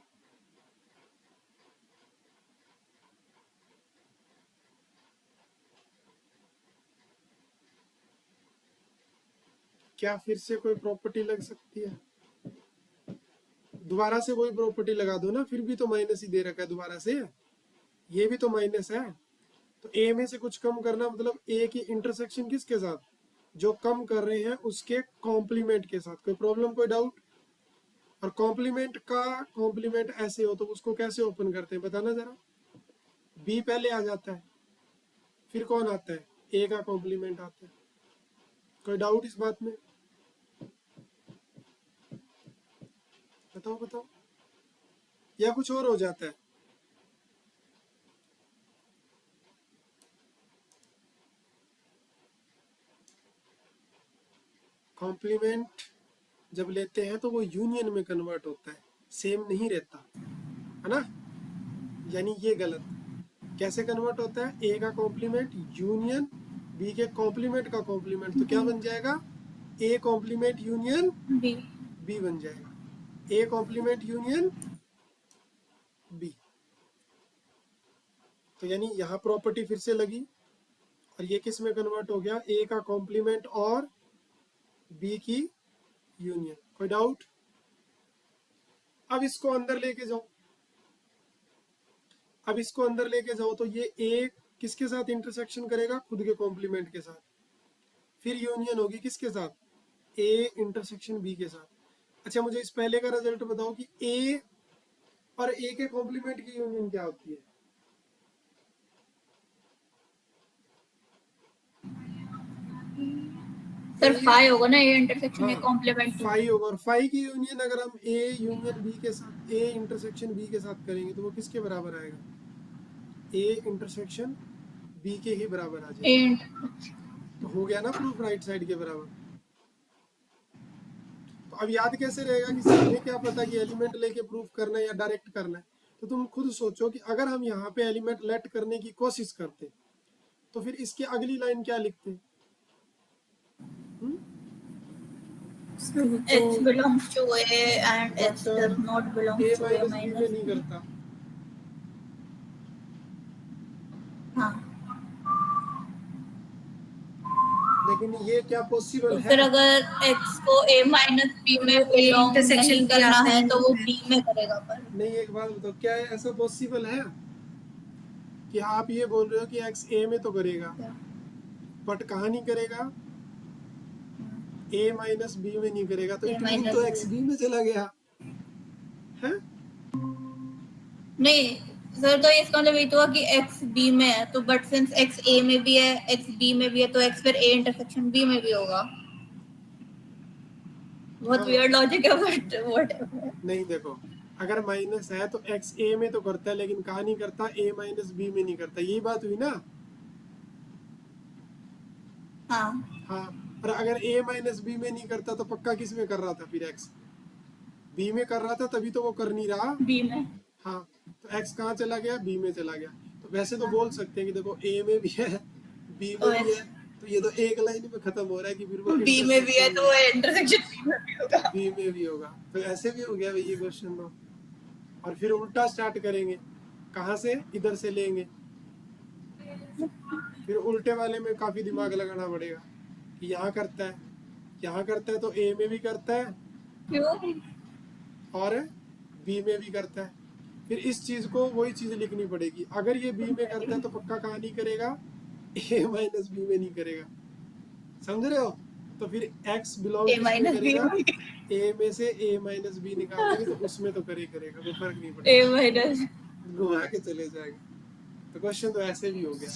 Speaker 1: क्या फिर से कोई प्रॉपर्टी लग सकती है? दोबारा से कोई प्रॉपर्टी लगा दो ना, फिर भी तो माइनस ही दे रखा है दोबारा से, ये भी तो माइनस है। तो a में से कुछ कम करना मतलब a की इंटरसेक्शन किसके साथ? जो कम कर रहे हैं उसके कॉम्प्लीमेंट के साथ। कोई प्रॉब्लम, कोई डाउट? और कॉम्प्लीमेंट का कॉम्प्लीमेंट ऐसे हो तो उसको कैसे ओपन करते हैं बताना जरा। b पहले आ जाता है, फिर कौन आता है? a का कॉम्प्लीमेंट आता है। कोई डाउट इस बात में? बताओ बताओ, या कुछ और हो जाता है? कॉम्प्लीमेंट जब लेते हैं तो वो यूनियन में कन्वर्ट होता है, सेम नहीं रहता है ना। यानी ये गलत। कैसे कन्वर्ट होता है? ए का कॉम्प्लीमेंट यूनियन बी के कॉम्प्लीमेंट का कॉम्प्लीमेंट, तो क्या बन जाएगा? A complement union
Speaker 2: B.
Speaker 1: B बन जाएगा। A complement union B. तो यानी यहाँ प्रॉपर्टी फिर से लगी, और ये किस में कन्वर्ट हो गया? ए का कॉम्प्लीमेंट और बी की यूनियन। कोई डाउट? अब इसको अंदर लेके जाओ, अब इसको अंदर लेके जाओ तो ये ए किसके साथ इंटरसेक्शन करेगा? खुद के कॉम्प्लीमेंट के साथ। फिर यूनियन होगी किसके साथ? ए इंटरसेक्शन बी के साथ। अच्छा, मुझे इस पहले का रिजल्ट बताओ कि ए और ए के कॉम्प्लीमेंट की यूनियन क्या होती है?
Speaker 2: सर फाई होगा ना, ए इंटरसेक्शन ए
Speaker 1: हाँ,
Speaker 2: कॉम्प्लीमेंट टू।
Speaker 1: फाई होगा। और फाई की यूनियन अगर हम ए यूनियन बी के साथ, ए इंटरसेक्शन बी के साथ करेंगे तो वो किसके बराबर आएगा? ए इंटरसेक्शन बी के ही बराबर आ जाएगा। तो हो गया ना प्रूफ राइट साइड के बराबर। तो अब याद कैसे रहेगा कि हमें क्या पता कि एलिमेंट लेके प्रूफ करना है या डायरेक्ट करना है? तो तुम खुद सोचो कि अगर हम यहाँ पे एलिमेंट लेट करने की कोशिश करते तो फिर इसकी अगली लाइन क्या लिखते?
Speaker 4: सर वो
Speaker 2: x
Speaker 4: तो
Speaker 2: belongs to a and x
Speaker 1: But,
Speaker 2: does not belong
Speaker 1: A
Speaker 2: to a
Speaker 1: minus B में
Speaker 2: minus
Speaker 1: नहीं
Speaker 2: b।
Speaker 1: करता।
Speaker 2: हाँ,
Speaker 1: लेकिन ये क्या पॉसिबल
Speaker 2: तो
Speaker 1: है?
Speaker 2: फिर अगर x को a माइनस b में
Speaker 4: वो A
Speaker 2: belong
Speaker 4: intersection
Speaker 2: नहीं
Speaker 4: के
Speaker 2: करना
Speaker 4: आसपास
Speaker 2: है तो वो
Speaker 4: है।
Speaker 2: b में करेगा। पर
Speaker 1: नहीं, एक बात बताओ, क्या ऐसा पॉसिबल है कि आप ये बोल रहे हो कि एक्स ए में तो करेगा बट कहाँ नहीं करेगा? ए माइनस बी में नहीं करेगा। तो
Speaker 2: A
Speaker 1: इट मीन
Speaker 2: minus
Speaker 1: तो
Speaker 2: B।
Speaker 1: एक्स बी में चला गया है।
Speaker 2: नहीं सर, तो इसका मतलब ये तो हुआ कि x b में है, तो बट सिंस x a में भी है x b में भी है तो x फिर a इंटरसेक्शन b में भी होगा। बहुत
Speaker 1: हाँ।
Speaker 2: वियर्ड लॉजिक है बट व्हाटएवर।
Speaker 1: नहीं, देखो, अगर माइनस है तो एक्स ए में तो करता है, लेकिन कहाँ नहीं करता? ए माइनस बी में नहीं करता। यही बात हुई ना।
Speaker 2: हाँ,
Speaker 1: हाँ, और अगर a माइनस बी में नहीं करता तो पक्का किस में कर रहा था फिर x b में कर रहा था, तभी तो वो कर नहीं रहा।
Speaker 2: बी में।
Speaker 1: हाँ, तो x कहाँ चला गया, b में चला गया। तो वैसे तो बोल सकते हैं कि देखो a में भी है b में भी है, तो ये तो एक लाइन में खत्म हो रहा है कि फिर वो
Speaker 2: बी में भी है
Speaker 1: intersection
Speaker 2: तो वो इंटरसेक्शन बी में भी होगा।
Speaker 1: b में भी होगा। तो ऐसे भी हो गया भाई ये क्वेश्चन तो। और फिर उल्टा स्टार्ट करेंगे, कहाँ से, इधर से लेंगे। फिर उल्टे वाले में काफी दिमाग लगाना पड़ेगा कि यहाँ करता है, यहाँ करता है तो a में भी करता है
Speaker 2: क्यों?
Speaker 1: और b में भी करता है। फिर इस चीज को वही चीज लिखनी पड़ेगी, अगर ये b में करता है तो पक्का कहाँ नहीं करेगा, a माइनस बी में नहीं करेगा। समझ रहे हो? तो फिर x बिलोंग
Speaker 2: ए
Speaker 1: किस में
Speaker 2: माइनस बी
Speaker 1: करेगा,
Speaker 2: में।
Speaker 1: a में से a माइनस बी निकालेंगे तो उसमें तो करेगा, कोई फर्क नहीं
Speaker 2: ए
Speaker 1: पड़ेगा,
Speaker 2: माइनस
Speaker 1: घुमा के चले जाएंगे। तो क्वेश्चन तो ऐसे भी हो गया।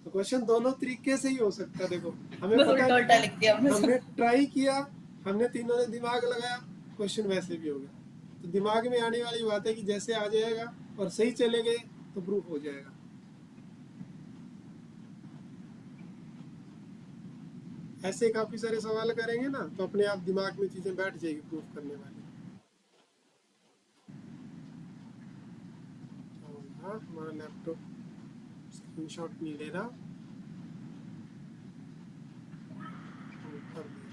Speaker 1: तो क्वेश्चन दोनों तरीके से ही हो सकता है। देखो हमें
Speaker 2: बस
Speaker 1: पता
Speaker 2: उल्टा उल्टा
Speaker 1: है,
Speaker 2: लिख दिया हमने सब।
Speaker 1: हमने ट्राई किया, हमने तीनों ने दिमाग लगाया, क्वेश्चन वैसे भी हो गया। तो दिमाग में आने वाली बात है कि जैसे आ जाएगा और सही चले गए तो प्रूफ हो जाएगा। ऐसे काफी सारे सवाल करेंगे ना तो अपने आप दिमाग में चीजें बैठ जाएगी प्रूफ करने वाली। हाँ, हमारा लैपटॉप स्क्रीनशॉट नहीं ले रहा, तो कर दिया।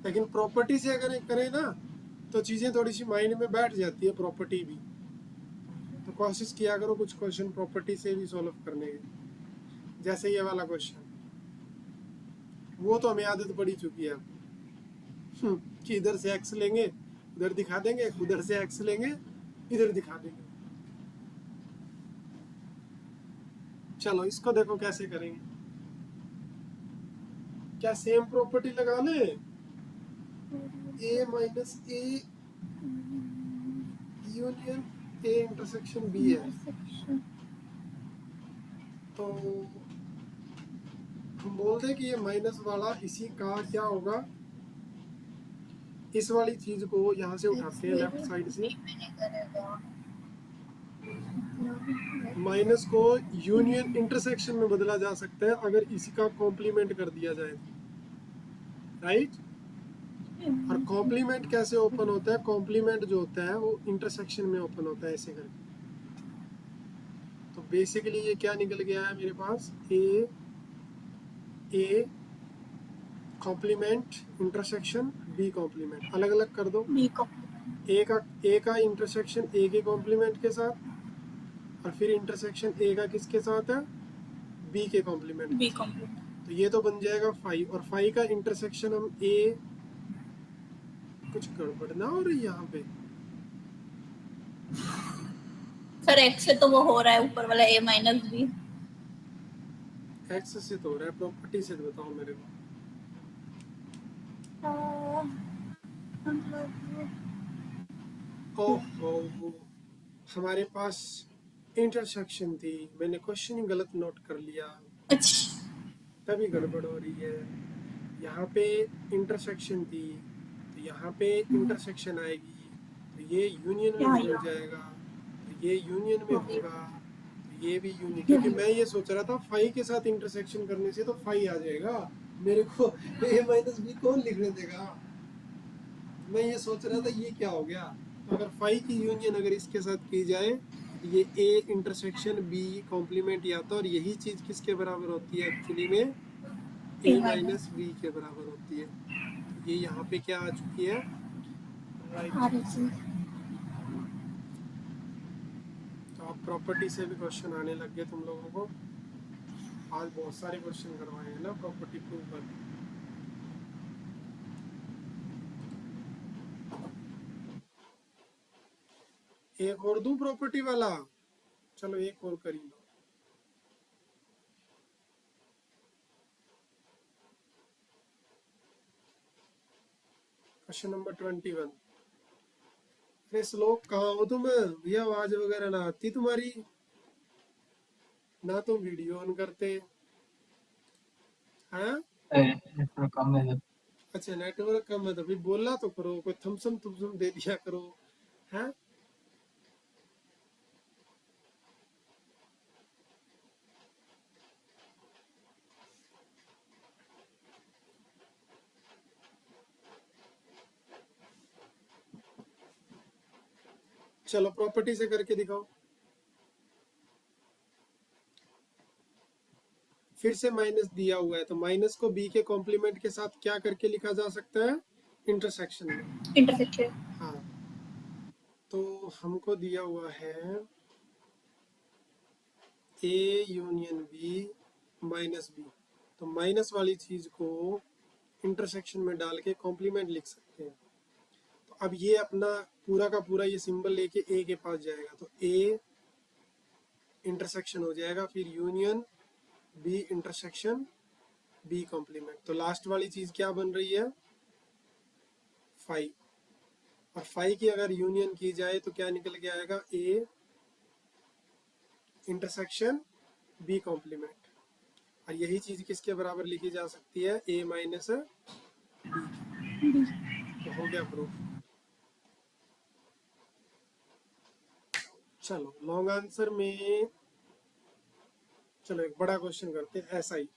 Speaker 1: लेकिन प्रॉपर्टी से अगर करें ना तो चीजें थोड़ी सी माइंड में बैठ जाती है, प्रॉपर्टी भी। तो कोशिश किया करो कुछ क्वेश्चन प्रॉपर्टी से भी सॉल्व करने के, जैसे ये वाला क्वेश्चन, वो तो हमें आदत पड़ी चुकी है कि इधर से एक्स लेंगे उधर दिखा देंगे, उधर से एक्स लेंगे इधर दिखा देंगे। चलो इसको देखो कैसे करेंगे। क्या सेम प्रॉपर्टी लगा ले, a minus A union a intersection b है, तो हम बोल दें कि ये माइनस वाला इसी का क्या होगा, इस वाली चीज को यहाँ से उठाते हैं लेफ्ट साइड से, माइनस को यूनियन इंटरसेक्शन में बदला जा सकता है अगर इसी का कॉम्प्लीमेंट कर दिया जाए, राइट। और कॉम्प्लीमेंट कैसे ओपन होता है, कॉम्प्लीमेंट जो होता है वो इंटरसेक्शन में ओपन होता है ऐसे करके। तो बेसिकली ये क्या निकल गया है मेरे पास, A complement intersection B complement, अलग अलग कर दो। ए का इंटरसेक्शन ए के कॉम्प्लीमेंट के साथ, और फिर इंटरसेक्शन ए का किसके साथ है, बी के कॉम्प्लीमेंट
Speaker 2: बी
Speaker 1: के साथ।
Speaker 2: कॉम्प्लीमेंट।
Speaker 1: तो ये तो बन जाएगा फाइव, और फाइव का इंटरसेक्शन हम ए, कुछ गड़बड़ ना हो रही यहाँ पे,
Speaker 2: सर एक्स से तो वो हो रहा है ऊपर वाला ए माइनस बी।
Speaker 1: एक्स से तो हो रहा है, प्रॉपर्टी से तो बताओ मेरे को। ओहो, हमारे पास इंटरसेक्शन थी, मैंने क्वेश्चन ही गलत नोट कर लिया,
Speaker 2: अच्छा
Speaker 1: तभी गड़बड़ हो रही है। यहाँ पे इंटरसेक्शन थी तो यहाँ पे इंटरसेक्शन आएगी, तो ये यूनियन में बदल जाएगा, तो ये यूनियन में होगा, तो ये भी यूनियन। क्योंकि मैं ये सोच रहा था फाइव के साथ इंटरसेक्शन करने से तो फाइव आ जाएगा, मेरे को a माइनस बी कौन लिखने देगा, मैं ये सोच रहा था ये क्या हो गया। तो अगर फाइव की यूनियन अगर इसके साथ की जाए, ये a इंटरसेक्शन b कॉम्प्लीमेंट या तो, और यही चीज किसके बराबर होती है एक्चुअली में, a माइनस बी के बराबर होती है। तो ये यहाँ पे क्या आ चुकी है, राइट। तो अब प्रॉपर्टी से भी क्वेश्चन आने लग गए तुम लोगों को, आज बहुत सारे क्वेश्चन करवाए हैं ना प्रॉपर्टी प्रूफ पर। एक और दूं प्रॉपर्टी वाला, चलो एक और कर ही लो। क्वेश्चन नंबर 21, अरे श्लोक कहाँ हो तुम भैया? आवाज वगैरह ना आती तुम्हारी, ना तुम वीडियो ऑन करते। हाँ
Speaker 3: नेटवर्क कम है जब।
Speaker 1: अच्छा, नेटवर्क कम है तो भी बोला तो करो, कोई थम्सम थम्सम दे दिया करो। हाँ चलो प्रॉपर्टी से करके दिखाओ। फिर से माइनस दिया हुआ है तो माइनस को बी के कॉम्प्लीमेंट के साथ क्या करके लिखा जा सकता है? इंटरसेक्शन में।
Speaker 2: इंटरसेक्शन।
Speaker 1: हाँ, तो हमको दिया हुआ है A union B minus B, तो माइनस वाली चीज को इंटरसेक्शन में डाल के कॉम्प्लीमेंट लिख सकते हैं। तो अब ये अपना पूरा का पूरा ये सिंबल लेके ए के पास जाएगा, तो ए इंटरसेक्शन हो जाएगा, फिर union B intersection B complement. तो लास्ट वाली चीज क्या बन रही है? फाइव। और फाइव की अगर यूनियन की जाए तो क्या निकल के आएगा? A intersection B complement. और यही चीज किसके बराबर लिखी जा सकती है? A minus B. तो हो गया प्रूफ। चलो लॉन्ग आंसर में, चलो एक बड़ा क्वेश्चन करते हैं ऐसा ही,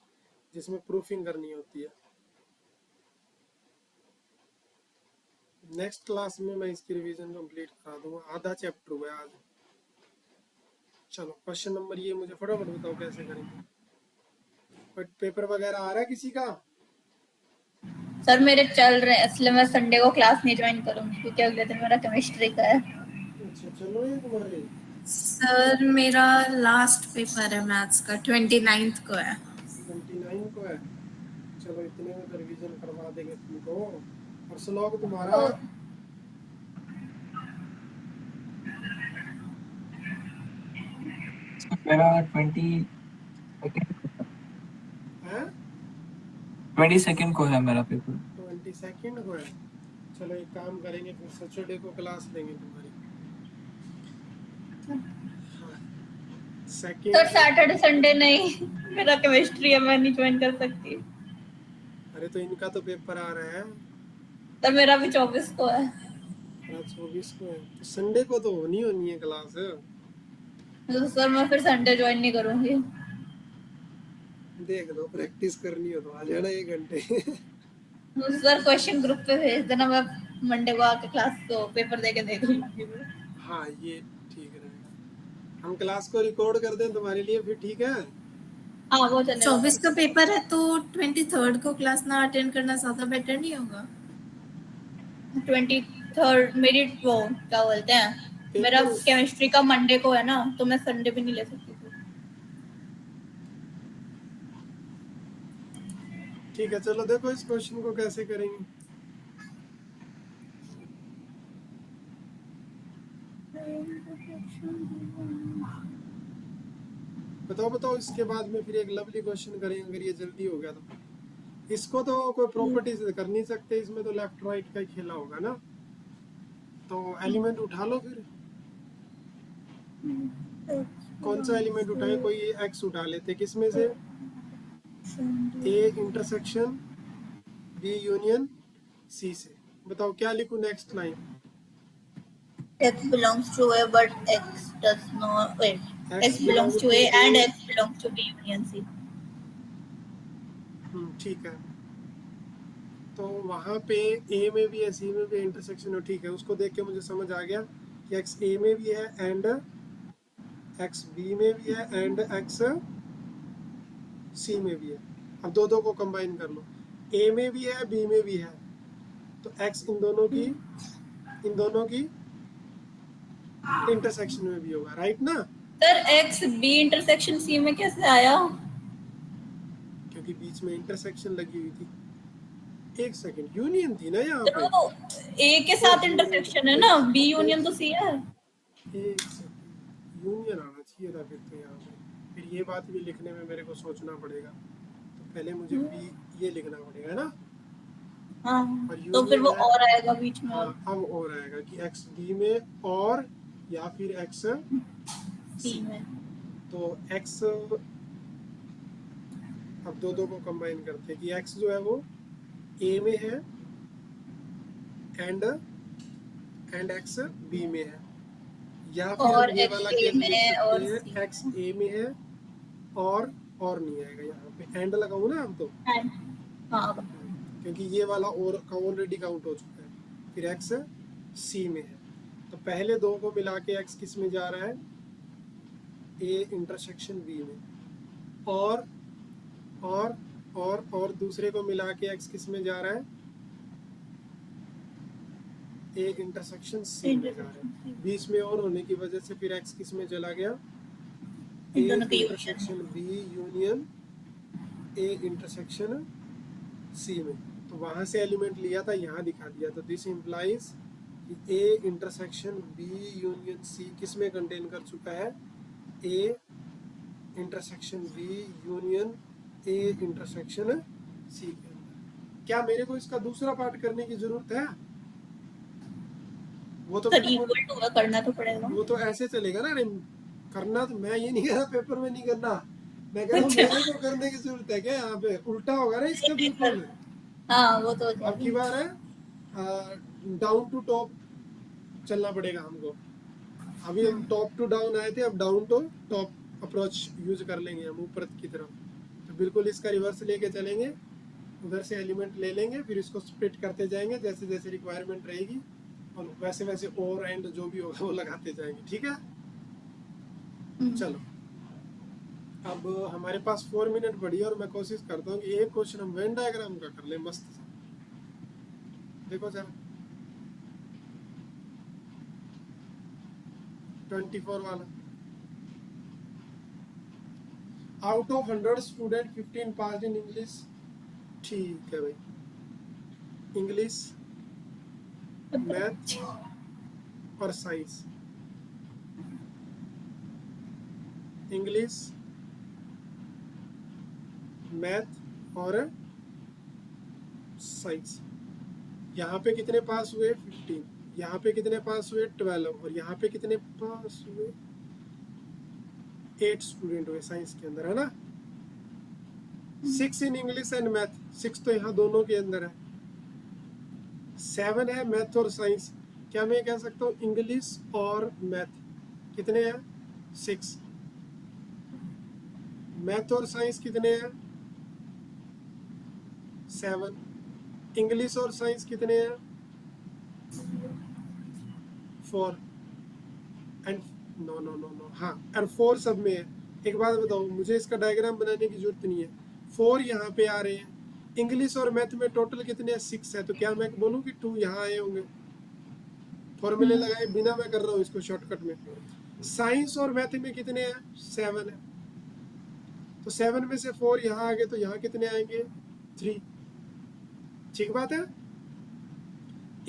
Speaker 1: जिसमें प्रूफिंग करनी होती है। नेक्स्ट क्लास में मैं इसकी रिवीजन कंप्लीट करा दूंगा, आधा चैप्टर हुआ है आज। चलो क्वेश्चन नंबर ये मुझे फटाफट बताओ कैसे करेंगे। बट पेपर वगैरह आ रहा है किसी का?
Speaker 2: सर मेरे चल रहे हैं, इसलिए मैं संडे को क्लास नहीं ज्वाइन करूंगी क्योंकि अगले दिन मेरा केमिस्ट्री का है।
Speaker 1: अच्छा चलो, ये तुम्हारे
Speaker 4: सर मेरा लास्ट पेपर है मैथ्स का, 29th को है।
Speaker 1: 29 को है। चलो इतने में तो रिवीजन करवा देंगे तुमको। और श्लोक तुम्हारा
Speaker 3: मेरा 22nd को है मेरा पेपर।
Speaker 1: 22 को है। चलो एक काम करेंगे, फिर सैटरडे को क्लास लेंगे तुम्हारी।
Speaker 2: Sir
Speaker 1: second.
Speaker 2: सैटरडे संडे नहीं, मेरा केमिस्ट्री है, मैं नहीं ज्वाइन कर सकती।
Speaker 1: अरे तो इनका तो पेपर आ रहा है।
Speaker 2: तो मेरा भी 24 को है।
Speaker 1: 24 को है तो संडे को तो होनी है क्लास।
Speaker 2: तो सर मैं फिर संडे ज्वाइन नहीं करूंगी।
Speaker 1: देख लो, प्रैक्टिस करनी हो तो आ जाना 1 घंटे।
Speaker 2: तो सर क्वेश्चन ग्रुप पे भेज देना, मैं मंडे को आके क्लास को पेपर देके देख लूंगी।
Speaker 1: हाँ ये ठीक रहेगा, हम क्लास को रिकॉर्ड कर दें तुम्हारे लिए, फिर ठीक है।
Speaker 2: हाँ वो चलेगा।
Speaker 4: 24 का पेपर है तो 23rd को क्लास ना अटेंड करना ज्यादा बेटर नहीं होगा?
Speaker 2: 23rd मेरी वो क्या बोलते हैं, मेरा
Speaker 1: पेपर
Speaker 2: केमिस्ट्री का मंडे को है ना, तो मैं संडे भी नहीं ले सकती थी।
Speaker 1: ठीक है, चलो देखो इस क्वेश्चन को कैसे करेंगे। बताओ बताओ, इसके बाद में फिर एक लवली क्वेश्चन करेंगे अगर ये जल्दी हो गया तो। इसको तो कोई प्रॉपर्टी से कर नहीं सकते, इसमें तो लेफ्ट राइट का ही खेला होगा ना। तो एलिमेंट उठा लो फिर। कौन सा एलिमेंट उठाए? कोई एक्स उठा लेते, किसमें से? A intersection B union C से। बताओ क्या लिखूं next line?
Speaker 2: X belongs to A but X does not wait. X belongs to A and X belongs to B union C.
Speaker 1: ठीक है, तो वहां पे ए में भी है सी में भी इंटरसेक्शन है, ठीक है, उसको देख के मुझे समझ आ गया कि एक्स ए में भी है एंड एक्स बी में भी है एंड एक्स सी में भी है। अब दो दो को कंबाइन कर लो, ए में भी है बी में भी है, तो एक्स इन दोनों की इंटरसेक्शन में भी होगा, राइट ना?
Speaker 2: Sir X B intersection C में कैसे आया?
Speaker 1: क्योंकि बीच में इंटरसेक्शन लगी हुई थी। एक सेकंड, यूनियन थी ना यहाँ
Speaker 2: सर
Speaker 1: पे।
Speaker 2: वो A के साथ इंटरसेक्शन है ना, B यूनियन तो C है।
Speaker 1: एक सेकंड, यूनियन आना चाहिए था फिर तो यहाँ पे। फिर ये बात भी लिखने में मेरे को सोचना पड़ेगा, तो पहले मुझे बी ये लिखना पड़ेगा ना।
Speaker 2: हाँ,
Speaker 1: और
Speaker 2: तो फिर वो
Speaker 1: union है,
Speaker 2: और आएगा बीच में।
Speaker 1: हाँ अब और आएगा कि एक्स डी में और या फिर एक्स
Speaker 2: सी में।
Speaker 1: तो एक्स अब दो को कंबाइन करते हैं कि एक्स जो है वो ए में है एंड एक्स बी में है, या फिर
Speaker 2: और
Speaker 1: हम ये
Speaker 2: एक्स
Speaker 1: वाला
Speaker 2: ए
Speaker 1: केस लिख
Speaker 2: में
Speaker 1: सकते
Speaker 2: और
Speaker 1: हैं
Speaker 2: सी
Speaker 1: एक्स ए में है और नहीं आएगा, यहाँ पे एंड लगाऊं ना हम तो,
Speaker 2: एंड हाँ
Speaker 1: क्योंकि ये वाला और का ऑलरेडी काउंट हो चुका है। फिर एक्स सी में है तो पहले दो को मिला के एक्स किस में जा रहा है, ए इंटरसेक्शन बी में, और दूसरे को मिला के एक्स किस में जा रहा है, ए इंटरसेक्शन सी में जा रहा है। बीच में और होने की वजह से फिर एक्स किस में चला गया, ए
Speaker 2: इन दोनों के
Speaker 1: intersection B union A intersection C में। तो वहां से एलिमेंट लिया था, यहाँ दिखा दिया। तो दिस इम्प्लाइज कि A intersection B union C किस में कंटेन कर चुका है, A intersection B union A intersection C के अंदर। क्या मेरे को इसका दूसरा पार्ट करने की जरूरत है? वो तो
Speaker 2: सर इक्वल टू का करना तो पड़ेगा।
Speaker 1: वो तो ऐसे चलेगा ना। अरे करना तो मैं ये नहीं कह रहा पेपर में नहीं करना, मैं कह रहा हूँ मेरे को करने की जरूरत है क्या? यहाँ पे उल्टा होगा ना इसका बिल्कुल।
Speaker 2: हाँ वो तो
Speaker 1: अब की बार है डाउन टू टॉप चलना पड़ेगा हमको। अभी हम टॉप टू डाउन आए थे, अब down to top approach use कर लेंगे हम ऊपर की तरफ। तो बिल्कुल इसका रिवर्स लेके चलेंगे, उधर से एलिमेंट ले लेंगे, फिर इसको स्प्लिट करते जाएंगे जैसे जैसे रिक्वायरमेंट रहेगी, और वैसे वैसे और एंड जो भी होगा वो लगाते जाएंगे। ठीक है, चलो अब हमारे पास 4 मिनट पड़ी है और मैं कोशिश करता हूँ कि एक क्वेश्चन हम वेन डायग्राम का कर ले मस्त सा। देखो जरा 24 वाला। Out of 100 student 15 pass in English. ठीक है भाई, इंग्लिश, मैथ और साइंस। इंग्लिश, मैथ और साइंस। यहाँ पे कितने पास हुए? 15। यहाँ पे कितने पास हुए? 12। और यहाँ पे कितने पास हुए? 8 स्टूडेंट हुए साइंस के अंदर, है ना। 6 इन इंग्लिश एंड मैथ। 6 तो यहाँ दोनों के अंदर है। 7 है मैथ और साइंस। क्या मैं कह सकता हूँ इंग्लिश और मैथ कितने हैं? 6। मैथ और साइंस कितने हैं? 7। इंग्लिश और साइंस कितने हैं? 4। एंड नो हाँ, और 4 सब में है। एक बात बताओ, मुझे इसका डायग्राम बनाने की जरूरत नहीं है। 4 यहाँ पे आ रहे हैं। इंग्लिश और मैथ में टोटल कितने हैं? 6 है। तो क्या मैं बोलूँ कि 2 यहाँ आए होंगे? फॉर्मूले लगाए बिना मैं कर रहा हूँ इसको शॉर्टकट में। साइंस और मैथ में कितने हैं? 7 है। तो 7 में से 4 यहाँ आ गए, तो यहाँ कितने आएंगे? 3। ठीक बात है।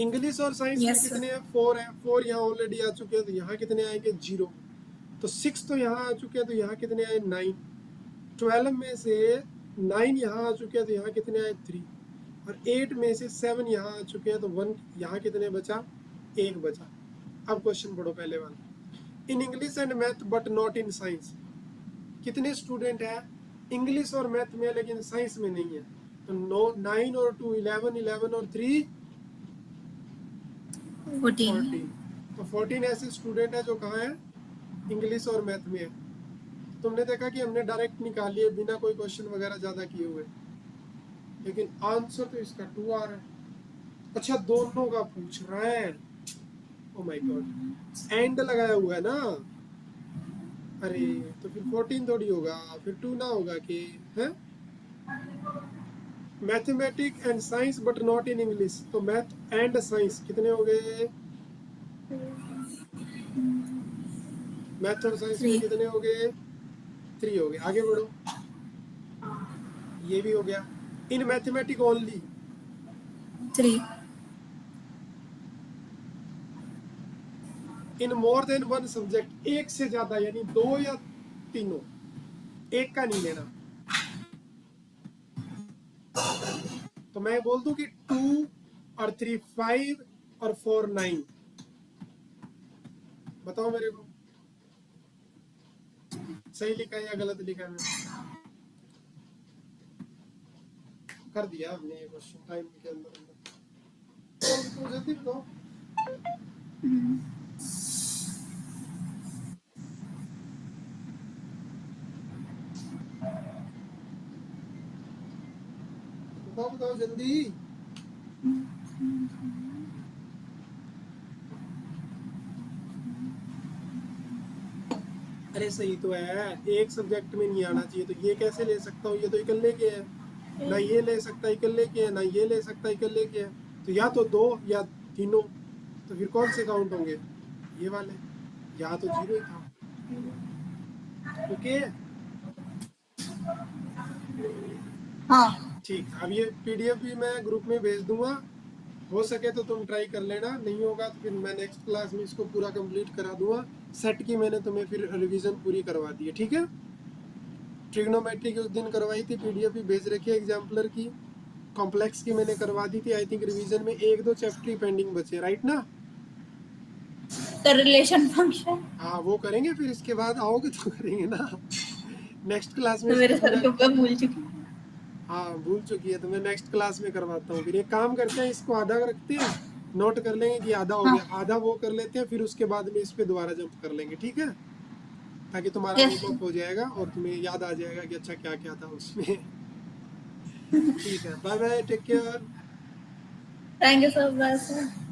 Speaker 1: इंग्लिश और साइंस में कितने हैं? 4 है। 4 यहाँ ऑलरेडी आ चुके हैं, तो यहाँ कितने आएंगे? 0। तो 6 तो यहाँ आ चुके हैं, तो यहाँ कितने आए? 9। 12 में से 9 यहाँ आ चुके हैं, तो यहाँ कितने आए? 3। और 8 में से 7 यहाँ आ चुके हैं, तो 1 यहाँ कितने बचा? 1 बचा। अब क्वेश्चन पढ़ो पहले वाला। In English and math but not in science. कितने स्टूडेंट है इंग्लिश और मैथ में लेकिन साइंस में नहीं है? तो 9 और 2 11, 11 और 3 14। तो 14 ऐसे स्टूडेंट है जो कहाँ है? इंग्लिश और मैथ में है। तुमने देखा कि हमने डायरेक्ट निकाल लिए बिना कोई क्वेश्चन वगैरह ज्यादा किए हुए, लेकिन आंसर तो इसका 2 आ रहा है। अच्छा, दोनों का पूछ रहा है। ओ माय गॉड, एंड लगाया हुआ है ना। अरे तो फिर 14 थोड़ी होगा, फिर 2 ना होगा कि है? Mathematics and science but not in English. तो मैथ एंड साइंस कितने हो गए? मैथ और साइंस में कितने हो गए? 3 हो गए। आगे बढ़ो, ये भी हो गया। In mathematics only
Speaker 4: 3।
Speaker 1: In more than 1 subject, एक से ज्यादा, यानी 2 या तीनों, एक का नहीं लेना। तो मैं बोल दूं कि 2 और 3 5 और 4 9, बताओ मेरे को सही लिखा है या गलत लिखा है? मैंने कर दिया हमने ये क्वेश्चन टाइम के अंदर तो जल्दी बताओ। बताओ बताओ जल्दी। अरे सही तो है, एक सब्जेक्ट में नहीं आना चाहिए, तो ये कैसे ले सकता हूँ? ये तो इकल्ले के है, ना ये ले सकता इकल्ले के है, ना ये ले सकता इकल्ले के है, तो या तो 2 या तीनों, तो फिर कौन से काउंट होंगे? ये वाले, यहाँ तो 0 ही था। ओके
Speaker 2: हाँ
Speaker 1: ठीक, अब ये पीडीएफ भी मैं ग्रुप में भेज दूंगा, हो सके तो तुम ट्राई कर लेना, नहीं होगा तो फिर मैं नेक्स्ट क्लास में इसको पूरा कंप्लीट करा दूंगा। सेट की मैंने तुम्हें फिर रिवीजन पूरी करवा दी है, ठीक है। ट्रिग्नोमेट्री की उस दिन करवाई थी, पीडीएफ भी भेज रखी है एग्जाम्पलर की। कॉम्प्लेक्स की मैंने करवा दी थी, आई थिंक रिवीजन में 1-2 चैप्टर ही पेंडिंग बचे, राइट ना?
Speaker 2: सर रिलेशन फंक्शन
Speaker 1: हाँ वो करेंगे, फिर इसके बाद आओगे तो करेंगे ना नेक्स्ट क्लास में
Speaker 2: तो मेरे
Speaker 1: इसको
Speaker 2: सर
Speaker 1: पूरा-
Speaker 2: को मैं भूल चुकी हूँ।
Speaker 1: हाँ भूल चुकी है, तो मैं नेक्स्ट क्लास में करवाता हूँ। फिर एक काम करते हैं, इसको आधा रखते हैं, नोट कर लेंगे कि आधा हो गया, आधा वो कर लेते हैं, फिर उसके बाद में इस पे दोबारा जंप कर लेंगे, ठीक है, ताकि तुम्हारा
Speaker 2: Yes.
Speaker 1: होमवर्क हो जाएगा और तुम्हें याद आ जाएगा कि अच्छा क्या क्या था उसमें ठीक है, bye bye, take care.
Speaker 2: Thank you sir, bye sir.